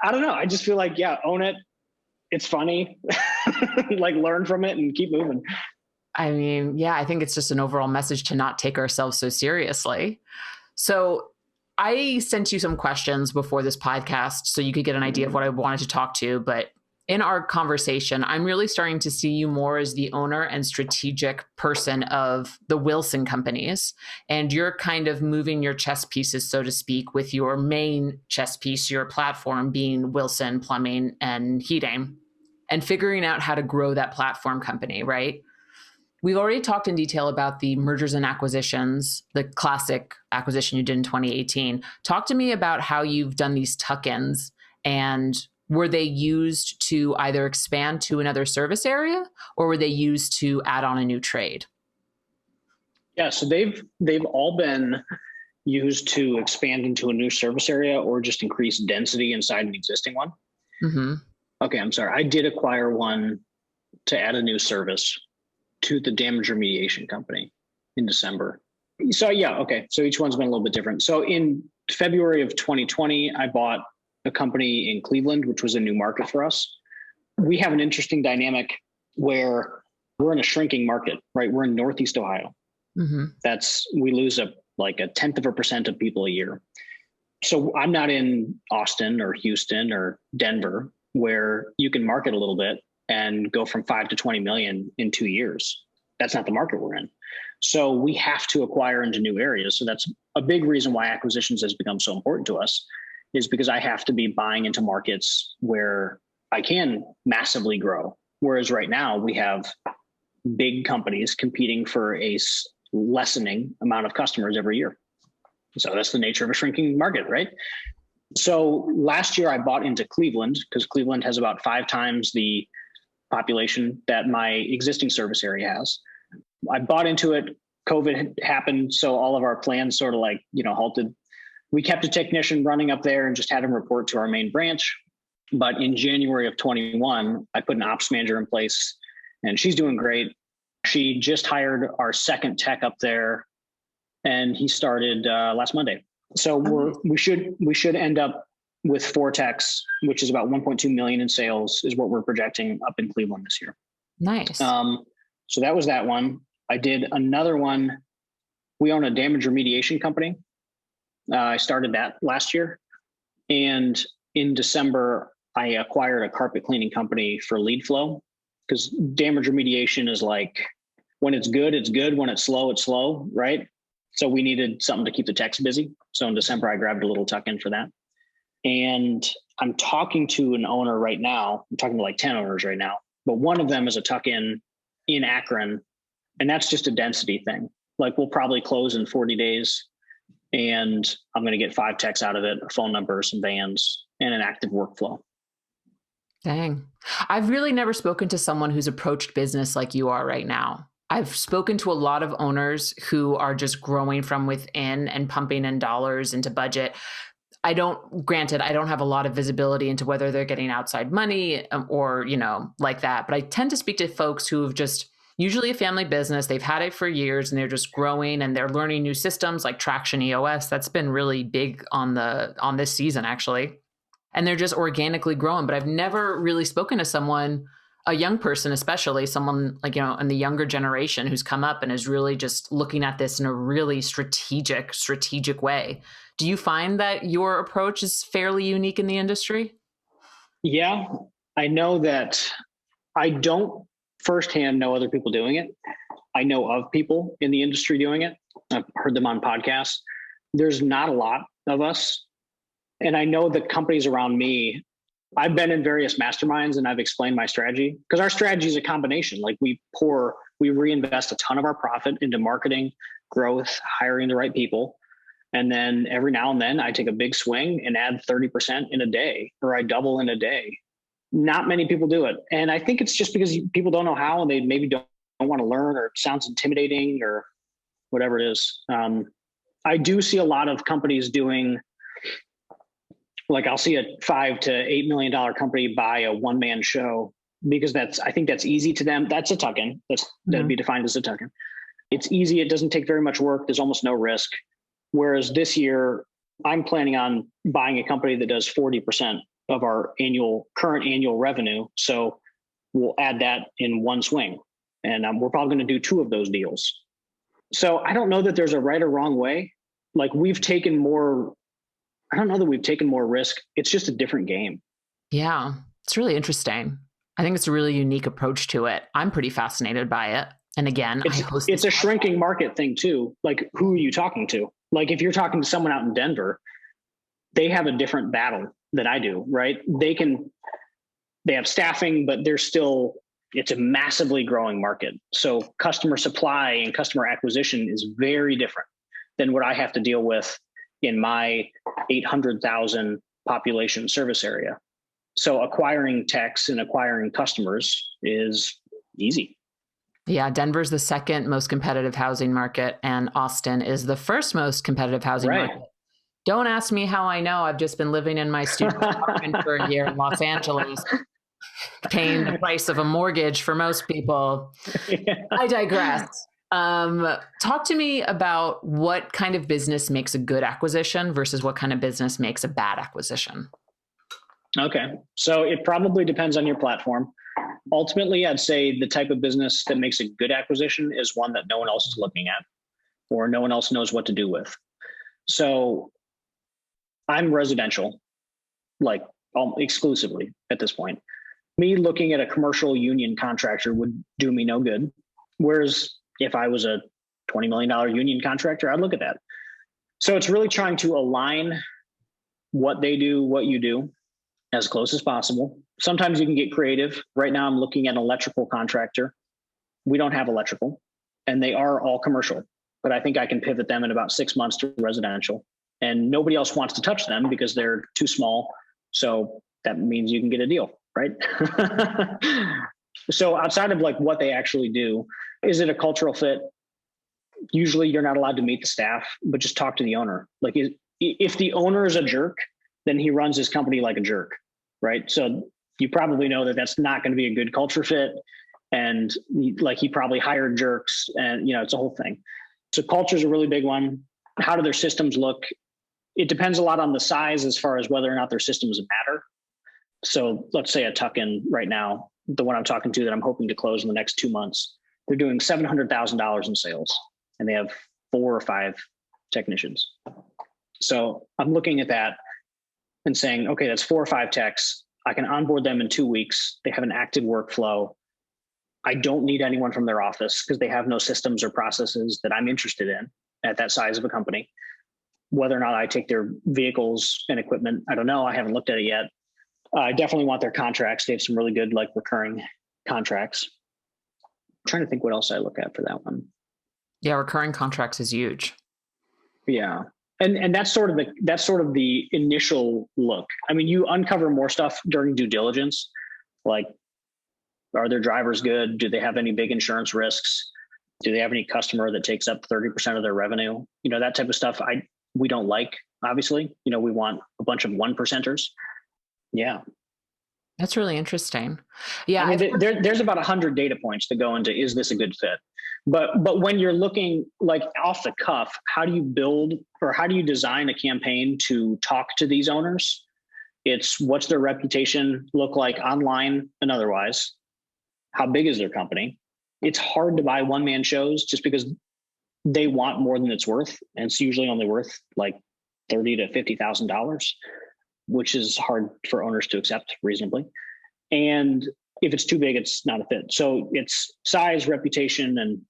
S1: I don't know. I just feel like, yeah, own it. It's funny. Like learn from it and keep moving.
S3: I mean, yeah, I think it's just an overall message to not take ourselves so seriously. So I sent you some questions before this podcast so you could get an idea of what I wanted to talk to. But in our conversation, I'm really starting to see you more as the owner and strategic person of the Wilson companies. And you're kind of moving your chess pieces, so to speak, with your main chess piece, your platform being Wilson Plumbing and Heating, and figuring out how to grow that platform company, right? We've already talked in detail about the mergers and acquisitions, the classic acquisition you did in 2018. Talk to me about how you've done these tuck-ins, and were they used to either expand to another service area or were they used to add on a new trade?
S1: Yeah, so they've all been used to expand into a new service area or just increase density inside an existing one.
S3: Mm-hmm.
S1: Okay, I'm sorry. I did acquire one to add a new service to the damage remediation company in December. So yeah, okay. So each one's been a little bit different. So in February of 2020, I bought a company in Cleveland, which was a new market for us. We have an interesting dynamic where we're in a shrinking market, right? We're in Northeast Ohio.
S3: Mm-hmm.
S1: We lose a 0.1% of people a year. So I'm not in Austin or Houston or Denver where you can market a little bit and go from 5 to 20 million in 2 years. That's not the market we're in. So we have to acquire into new areas. So that's a big reason why acquisitions has become so important to us, is because I have to be buying into markets where I can massively grow. Whereas right now we have big companies competing for a lessening amount of customers every year. So that's the nature of a shrinking market, right? So last year I bought into Cleveland because Cleveland has about 5 times the population that my existing service area has. I bought into it. COVID happened. So all of our plans sort of halted. We kept a technician running up there and just had him report to our main branch. But in January of 21, I put an ops manager in place and she's doing great. She just hired our second tech up there and he started last Monday. So we should end up with 4 techs, which is about 1.2 million in sales is what we're projecting up in Cleveland this year.
S3: Nice.
S1: So that was that one. I did another one. We own a damage remediation company. I started that last year. And in December, I acquired a carpet cleaning company for lead flow, because damage remediation is like, when it's good, it's good. When it's slow, right? So we needed something to keep the techs busy. So in December, I grabbed a little tuck in for that. And I'm talking to an owner right now. I'm talking to like 10 owners right now, but one of them is a tuck in Akron. And that's just a density thing. Like we'll probably close in 40 days and I'm going to get 5 techs out of it, a phone number, some vans, and an active workflow.
S3: Dang. I've really never spoken to someone who's approached business like you are right now. I've spoken to a lot of owners who are just growing from within and pumping in dollars into budget. Granted, I don't have a lot of visibility into whether they're getting outside money or, like that. But I tend to speak to folks who have just, usually a family business, they've had it for years and they're just growing and they're learning new systems like Traction EOS. That's been really big on this season, actually. And they're just organically growing. But I've never really spoken to someone, a young person, especially someone like, in the younger generation who's come up and is really just looking at this in a really strategic way. Do you find that your approach is fairly unique in the industry? Yeah,
S1: I know that I don't firsthand know other people doing it. I know of people in the industry doing it. I've heard them on podcasts. There's not a lot of us. And I know the companies around me, I've been in various masterminds and I've explained my strategy, because our strategy is a combination. Like we reinvest a ton of our profit into marketing, growth, hiring the right people. And then every now and then I take a big swing and add 30% in a day, or I double in a day. not many people do it. And I think it's just because people don't know how, and they maybe don't want to learn, or it sounds intimidating or whatever it is. I do see a lot of companies doing, like I'll see a $5 to $8 million company buy a one-man show, because I think that's easy to them. That's a tuck-in. That'd be defined as a tuck-in. It's easy. It doesn't take very much work. There's almost no risk. Whereas this year, I'm planning on buying a company that does 40% of our current annual revenue. So we'll add that in one swing. And we're probably going to do 2 of those deals. So I don't know that there's a right or wrong way. Like, I don't know that we've taken more risk. It's just a different game.
S3: Yeah, it's really interesting. I think it's a really unique approach to it. I'm pretty fascinated by it. And again, it's a shrinking market thing too. Like, who are you talking to? Like, if you're talking to someone out in Denver, they have a different battle than I do, right? They have staffing, but it's a massively growing market. So customer supply and customer acquisition is very different than what I have to deal with in my 800,000 population service area. So acquiring techs and acquiring customers is easy. Yeah, Denver's the second most competitive housing market, and Austin is the first most competitive housing market. Don't ask me how I know. I've just been living in my student apartment for a year in Los Angeles, paying the price of a mortgage for most people. Yeah. I digress. Talk to me about what kind of business makes a good acquisition versus what kind of business makes a bad acquisition.
S1: Okay. So it probably depends on your platform. Ultimately, I'd say the type of business that makes a good acquisition is one that no one else is looking at, or no one else knows what to do with. So I'm residential, like exclusively at this point. Me looking at a commercial union contractor would do me no good. Whereas if I was a $20 million union contractor, I'd look at that. So it's really trying to align what they do, what you do, as close as possible. Sometimes you can get creative. Right now, I'm looking at an electrical contractor. We don't have electrical, and they are all commercial, but I think I can pivot them in about 6 months to residential, and nobody else wants to touch them because they're too small. So that means you can get a deal, right? So outside of like what they actually do, is it a cultural fit? Usually you're not allowed to meet the staff, but just talk to the owner. Like, if the owner is a jerk, then he runs his company like a jerk, right? So you probably know that that's not going to be a good culture fit. And he probably hired jerks, and it's a whole thing. So culture is a really big one. How do their systems look? It depends a lot on the size as far as whether or not their systems matter. So let's say a tuck-in right now, the one I'm talking to that I'm hoping to close in the next 2 months, they're doing $700,000 in sales, and they have 4 or 5 technicians. So I'm looking at that and saying, okay, that's 4 or 5 techs. I can onboard them in 2 weeks. They have an active workflow. I don't need anyone from their office because they have no systems or processes that I'm interested in at that size of a company. Whether or not I take their vehicles and equipment, I don't know. I haven't looked at it yet. I definitely want their contracts. They have some really good, like, recurring contracts. I'm trying to think what else I look at for that one.
S3: Yeah, recurring contracts is huge.
S1: Yeah. And that's sort of the initial look. I mean, you uncover more stuff during due diligence, like, are their drivers good? Do they have any big insurance risks? Do they have any customer that takes up 30% of their revenue? That type of stuff we don't like, obviously. We want a bunch of 1%ers. Yeah.
S3: That's really interesting. Yeah.
S1: I mean, there's about 100 data points that go into, is this a good fit? But when you're looking like off the cuff, how do you build or how do you design a campaign to talk to these owners? It's, what's their reputation look like online and otherwise? How big is their company? It's hard to buy one-man shows just because they want more than it's worth. And it's usually only worth like $30,000 to $50,000, which is hard for owners to accept reasonably. And if it's too big, it's not a fit. So it's size, reputation, and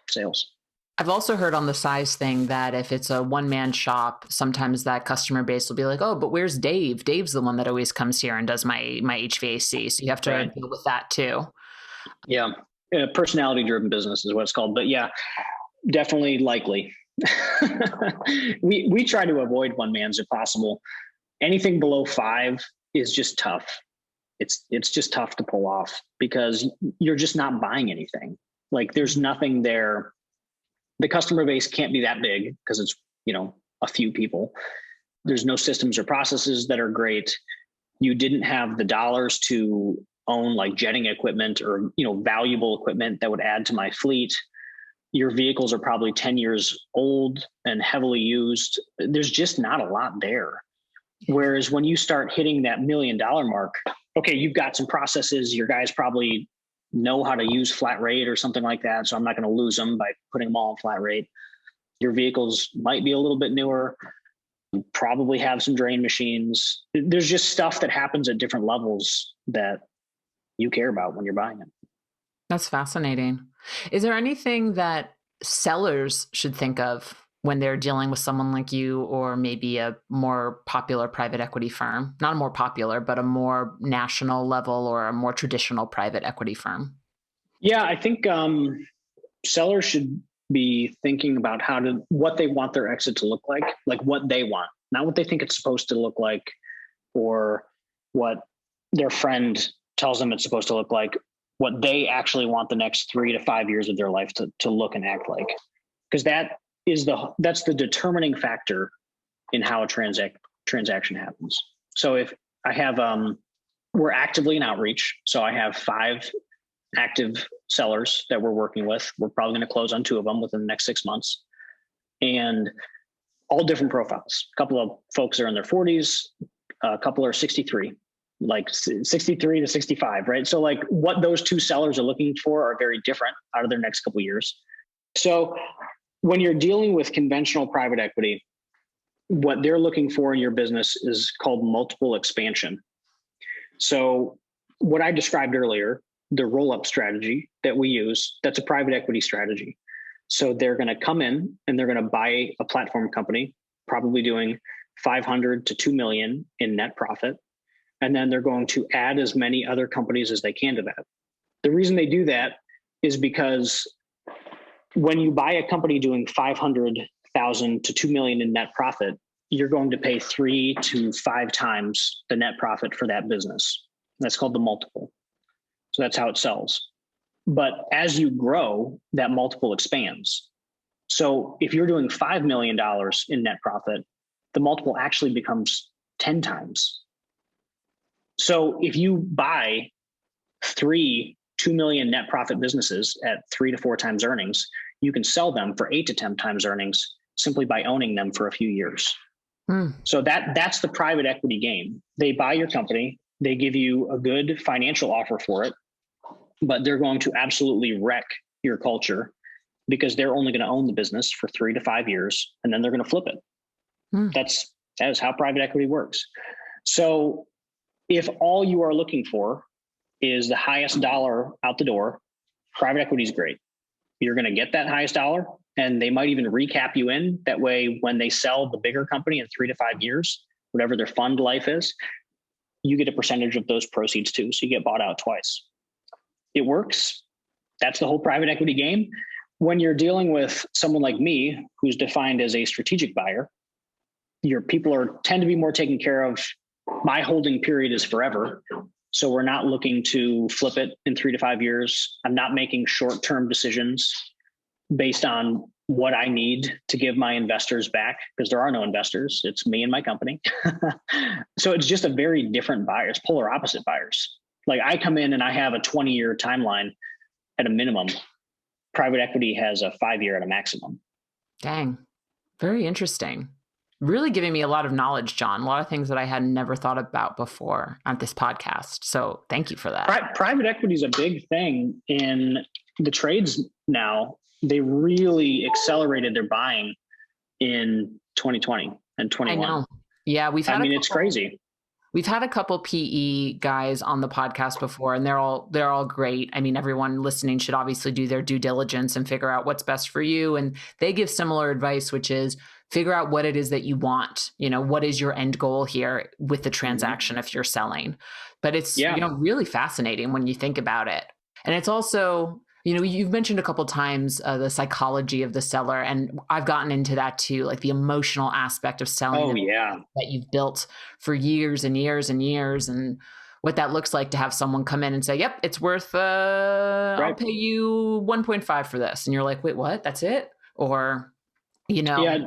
S1: sales.
S3: I've also heard on the size thing that if it's a one-man shop, sometimes that customer base will be like, oh, but where's Dave? Dave's the one that always comes here and does my HVAC. So you have to deal with that too.
S1: Yeah. Personality-driven business is what it's called. But yeah, definitely likely. We try to avoid one-mans if possible. Anything below 5 is just tough. it's just tough to pull off because you're just not buying anything. Like there's nothing there. The customer base can't be that big because it's, a few people. There's no systems or processes that are great. You didn't have the dollars to own like jetting equipment or, valuable equipment that would add to my fleet. Your vehicles are probably 10 years old and heavily used. There's just not a lot there. Whereas when you start hitting that $1 million mark, okay, you've got some processes. Your guys probably know how to use flat rate or something like that. So I'm not going to lose them by putting them all on flat rate. Your vehicles might be a little bit newer. You probably have some drain machines. There's just stuff that happens at different levels that you care about when you're buying it.
S3: That's fascinating. Is there anything that sellers should think of when they're dealing with someone like you or maybe a more popular private equity firm? Not a more popular, but a more national level or a more traditional private equity firm?
S1: Yeah, I think sellers should be thinking about what they want their exit to look like what they want, not what they think it's supposed to look like or what their friend tells them it's supposed to look like, what they actually want the next 3 to 5 years of their life to look and act like. Because that's the determining factor in how a transaction happens. So if I have, we're actively in outreach. So I have 5 active sellers that we're working with. We're probably going to close on 2 of them within the next 6 months, and all different profiles. A couple of folks are in their 40s, a couple are 63, like 63 to 65, right? So like what those 2 sellers are looking for are very different out of their next couple of years. So when you're dealing with conventional private equity, what they're looking for in your business is called multiple expansion. So what I described earlier, the roll-up strategy that we use, that's a private equity strategy. So they're going to come in and they're going to buy a platform company, probably doing 500 to 2 million in net profit. And then they're going to add as many other companies as they can to that. The reason they do that is because when you buy a company doing 500,000 to 2 million in net profit, you're going to pay 3 to 5 times the net profit for that business. That's called the multiple. So that's how it sells. But as you grow, that multiple expands. So if you're doing $5 million in net profit, the multiple actually becomes 10 times. So if you buy 3 $2 million net profit businesses at 3 to 4 times earnings, you can sell them for 8 to 10 times earnings simply by owning them for a few years. So that's the private equity game. They buy your company, they give you a good financial offer for it, but they're going to absolutely wreck your culture because they're only going to own the business for 3 to 5 years, and then they're going to flip it. That is how private equity works. So if all you are looking for is the highest dollar out the door, private equity is great. You're going to get that highest dollar, and they might even recap you in. That way, when they sell the bigger company in 3 to 5 years, whatever their fund life is, you get a percentage of those proceeds too. So you get bought out twice. It works. That's the whole private equity game. When you're dealing with someone like me, who's defined as a strategic buyer, your people tend to be more taken care of. My holding period is forever. So we're not looking to flip it in 3 to 5 years. I'm not making short-term decisions based on what I need to give my investors back, because there are no investors. It's me and my company. So it's just a very different buyer. It's polar opposite buyers. Like I come in and I have a 20-year timeline at a minimum. Private equity has a 5-year at a maximum.
S3: Dang. Very interesting. Really giving me a lot of knowledge, John. A lot of things that I had never thought about before on this podcast. So thank you for that.
S1: Private equity is a big thing in the trades now. They really accelerated their buying in 2020 and 21.
S3: I know. Yeah,
S1: it's crazy.
S3: We've had a couple PE guys on the podcast before, and they're all great. I mean, everyone listening should obviously do their due diligence and figure out what's best for you. And they give similar advice, which is figure out what it is that you want. What is your end goal here with the transaction if you're selling? But it's really fascinating when you think about it. And it's also, you've mentioned a couple of times the psychology of the seller, and I've gotten into that too, like the emotional aspect of selling that you've built for years and years and years. And what that looks like to have someone come in and say, yep, it's worth, I'll pay you 1.5 for this. And you're like, wait, what? That's it? Or,
S1: Yeah,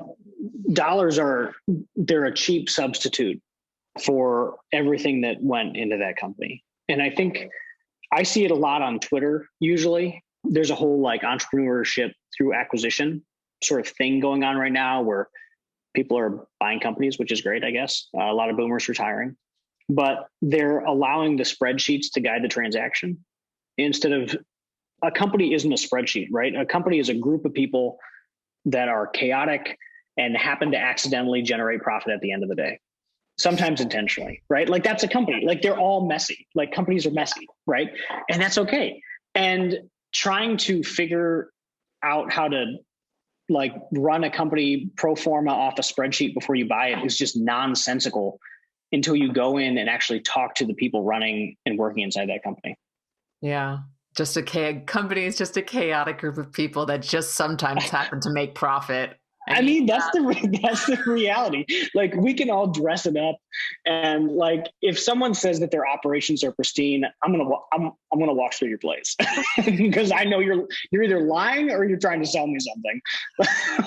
S1: dollars they're a cheap substitute for everything that went into that company. And I think I see it a lot on Twitter. Usually there's a whole like entrepreneurship through acquisition sort of thing going on right now where people are buying companies, which is great, I guess. A lot of boomers retiring, but they're allowing the spreadsheets to guide the transaction instead of a company isn't a spreadsheet, right? A company is a group of people that are chaotic and happen to accidentally generate profit at the end of the day. Sometimes intentionally, right? Like that's a company, like they're all messy, like companies are messy, right? And that's okay. And trying to figure out how to like run a company pro forma off a spreadsheet before you buy it is just nonsensical until you go in and actually talk to the people running and working inside that company.
S3: Yeah. Company is just a chaotic group of people that just sometimes happen to make profit.
S1: I mean, that's the reality. Like we can all dress it up, and like if someone says that their operations are pristine, I'm gonna walk through your place because I know you're either lying or you're trying to sell me something.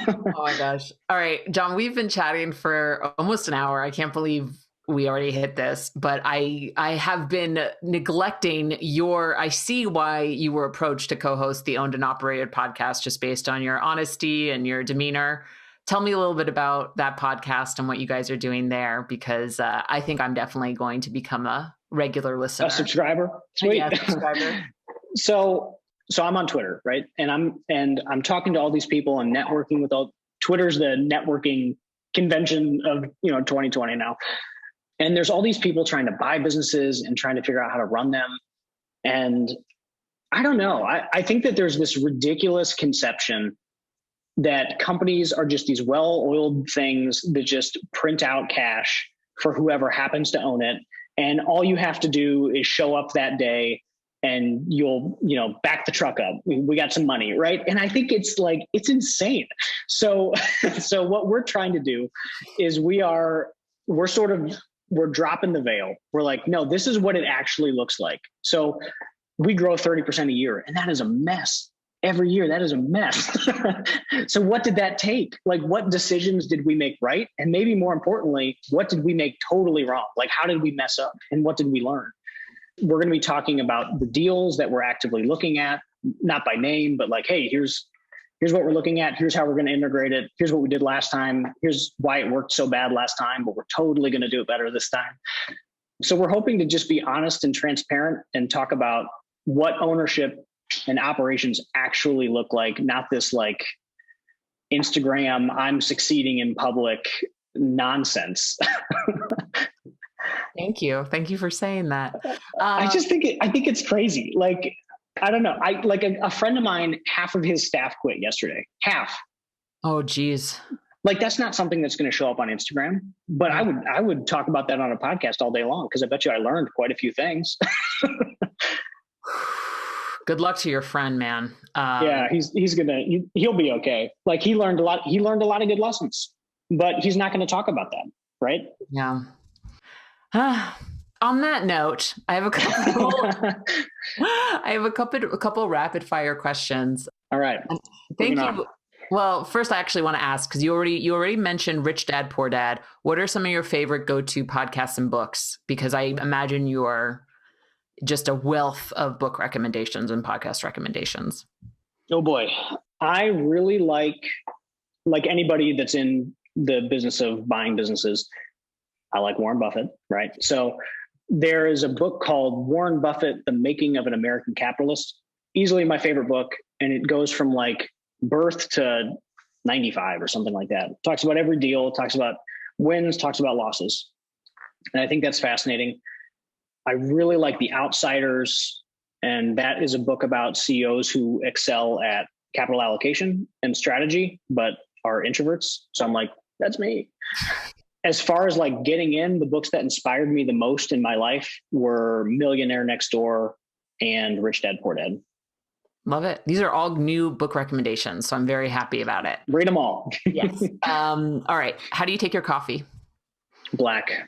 S3: Oh my gosh! All right, John, we've been chatting for almost an hour. I can't believe we already hit this, but I have been neglecting I see why you were approached to co-host the Owned and Operated podcast just based on your honesty and your demeanor. Tell me a little bit about that podcast and what you guys are doing there, because I think I'm definitely going to become a regular listener.
S1: A subscriber? Sweet.
S3: Yeah, subscriber.
S1: So I'm on Twitter, right? And I'm talking to all these people and networking with Twitter's the networking convention of 2020 now. And there's all these people trying to buy businesses and trying to figure out how to run them. And I don't know. I think that there's this ridiculous conception that companies are just these well-oiled things that just print out cash for whoever happens to own it. And all you have to do is show up that day and you'll, back the truck up. We got some money, right? And I think it's insane. So what we're trying to do is we're dropping the veil. We're like, no, this is what it actually looks like. So we grow 30% a year, and that is a mess. Every year, that is a mess. So what did that take? Like, what decisions did we make right? And maybe more importantly, what did we make totally wrong? Like, how did we mess up? And what did we learn? We're going to be talking about the deals that we're actively looking at, not by name, but like, hey, here's what we're looking at. Here's how we're going to integrate it. Here's what we did last time. Here's why it worked so bad last time, but we're totally going to do it better this time. So we're hoping to just be honest and transparent and talk about what ownership and operations actually look like, not this like Instagram, I'm succeeding in public nonsense.
S3: Thank you. Thank you for saying that.
S1: I think it's crazy. Like, I don't know. A friend of mine, half of his staff quit yesterday. Half.
S3: Oh, geez.
S1: Like that's not something that's going to show up on Instagram, but I would talk about that on a podcast all day long because I bet you I learned quite a few things.
S3: Good luck to your friend, man.
S1: Yeah, he'll be okay. Like he learned a lot of good lessons, but he's not going to talk about that, right?
S3: Yeah. On that note, I have a couple rapid fire questions.
S1: All right.
S3: Thank you. Well, first I actually want to ask, because you already mentioned Rich Dad, Poor Dad. What are some of your favorite go-to podcasts and books? Because I imagine you are just a wealth of book recommendations and podcast recommendations.
S1: Oh boy. I really like anybody that's in the business of buying businesses. I like Warren Buffett, right? So there is a book called Warren Buffett, The Making of an American Capitalist. Easily my favorite book. And it goes from like birth to 95 or something like that. Talks about every deal, talks about wins, talks about losses. And I think that's fascinating. I really like The Outsiders. And that is a book about CEOs who excel at capital allocation and strategy, but are introverts. So I'm like, that's me. As far as like getting in, the books that inspired me the most in my life were Millionaire Next Door and Rich Dad, Poor Dad.
S3: Love it. These are all new book recommendations, so I'm very happy about it.
S1: Read them all.
S3: Yes. All right. How do you take your coffee?
S1: Black.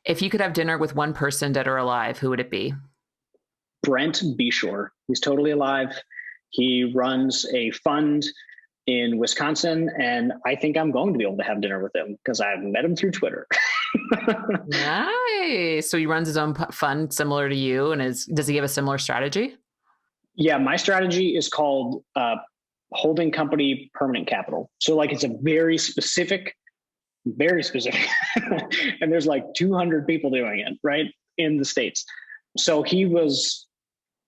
S3: If you could have dinner with one person, dead or alive, who would it be?
S1: Brent Beshore. He's totally alive. He runs a fund in Wisconsin, and I think I'm going to be able to have dinner with him because I've met him through Twitter.
S3: Nice. So he runs his own fund similar to you, and does he have a similar strategy?
S1: Yeah, my strategy is called holding company permanent capital. So like it's a very specific, and there's like 200 people doing it, right, in the States. So he was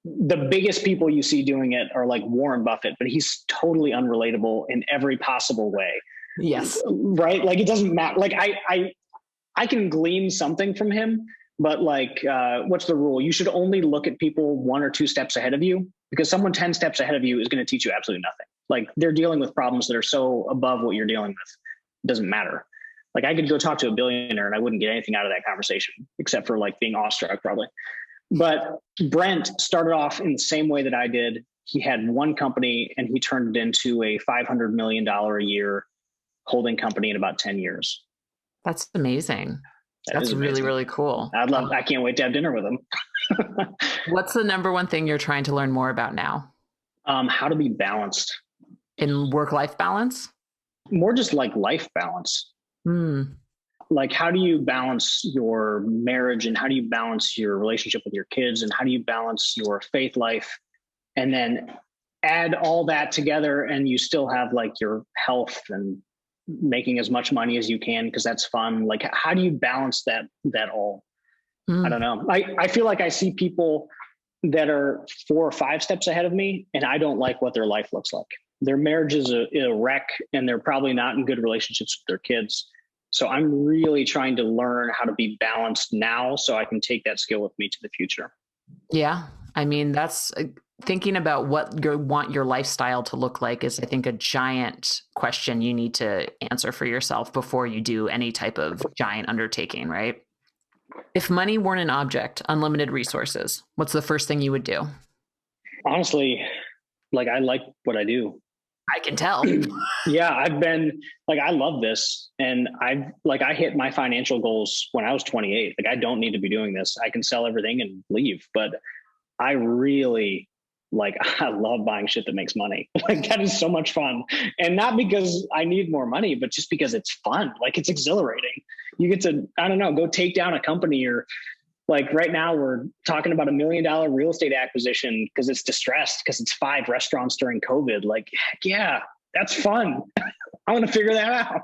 S1: the biggest people you see doing it are like Warren Buffett, but he's totally unrelatable in every possible way.
S3: Yes.
S1: Right. Like it doesn't matter. Like I can glean something from him, but like, what's the rule? You should only look at people 1 or 2 steps ahead of you, because someone 10 steps ahead of you is going to teach you absolutely nothing. Like they're dealing with problems that are so above what you're dealing with. It doesn't matter. Like I could go talk to a billionaire and I wouldn't get anything out of that conversation except for like being awestruck probably. But Brent started off in the same way that I did. He had one company and he turned it into a $500 million a year holding company in about 10 years.
S3: That's amazing. That's really, really cool.
S1: I can't wait to have dinner with him.
S3: What's the number one thing you're trying to learn more about now?
S1: How to be balanced.
S3: In work-life balance?
S1: More just like life balance. Like, how do you balance your marriage, and how do you balance your relationship with your kids, and how do you balance your faith life, and then add all that together and you still have like your health and making as much money as you can because that's fun. Like, how do you balance that all? I don't know. I feel like I see people that are 4 or 5 steps ahead of me, and I don't like what their life looks like. Their marriage is a wreck, and they're probably not in good relationships with their kids. So I'm really trying to learn how to be balanced now so I can take that skill with me to the future.
S3: Yeah. I mean, that's thinking about what you want your lifestyle to look like is, I think, a giant question you need to answer for yourself before you do any type of giant undertaking, right? If money weren't an object, unlimited resources, what's the first thing you would do?
S1: Honestly, like I like what I do.
S3: I can tell.
S1: Yeah, I've been like, I love this. And I hit my financial goals when I was 28. Like, I don't need to be doing this. I can sell everything and leave. But I really I love buying shit that makes money. Like, that is so much fun. And not because I need more money, but just because it's fun. Like, it's exhilarating. You get to, I don't know, go take down a company, or like right now we're talking about $1 million real estate acquisition because it's distressed because it's 5 restaurants during COVID. Like, heck yeah, that's fun. I want to figure that out.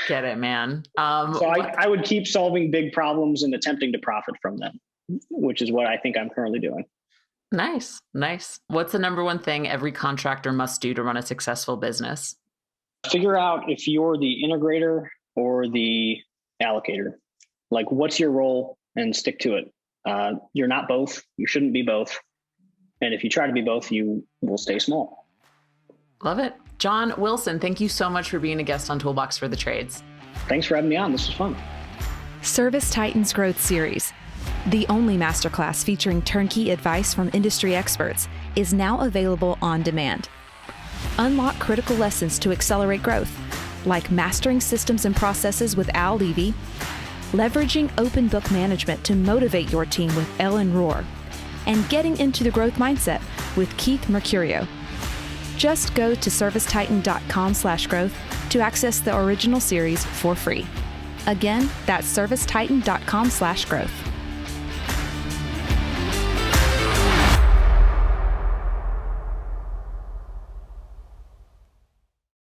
S3: Get it, man.
S1: So I would keep solving big problems and attempting to profit from them, which is what I think I'm currently doing.
S3: Nice. What's the number one thing every contractor must do to run a successful business?
S1: Figure out if you're the integrator or the allocator. Like, what's your role? And stick to it. You're not both. You shouldn't be both. And if you try to be both, you will stay small.
S3: Love it. John Wilson, thank you so much for being a guest on Toolbox for the Trades.
S1: Thanks for having me on. This was fun.
S4: ServiceTitan's Growth Series, the only masterclass featuring turnkey advice from industry experts, is now available on demand. Unlock critical lessons to accelerate growth, like mastering systems and processes with Al Levy, leveraging open book management to motivate your team with Ellen Rohr, and getting into the growth mindset with Keith Mercurio. Just go to ServiceTitan.com/growth to access the original series for free. Again, that's ServiceTitan.com/growth.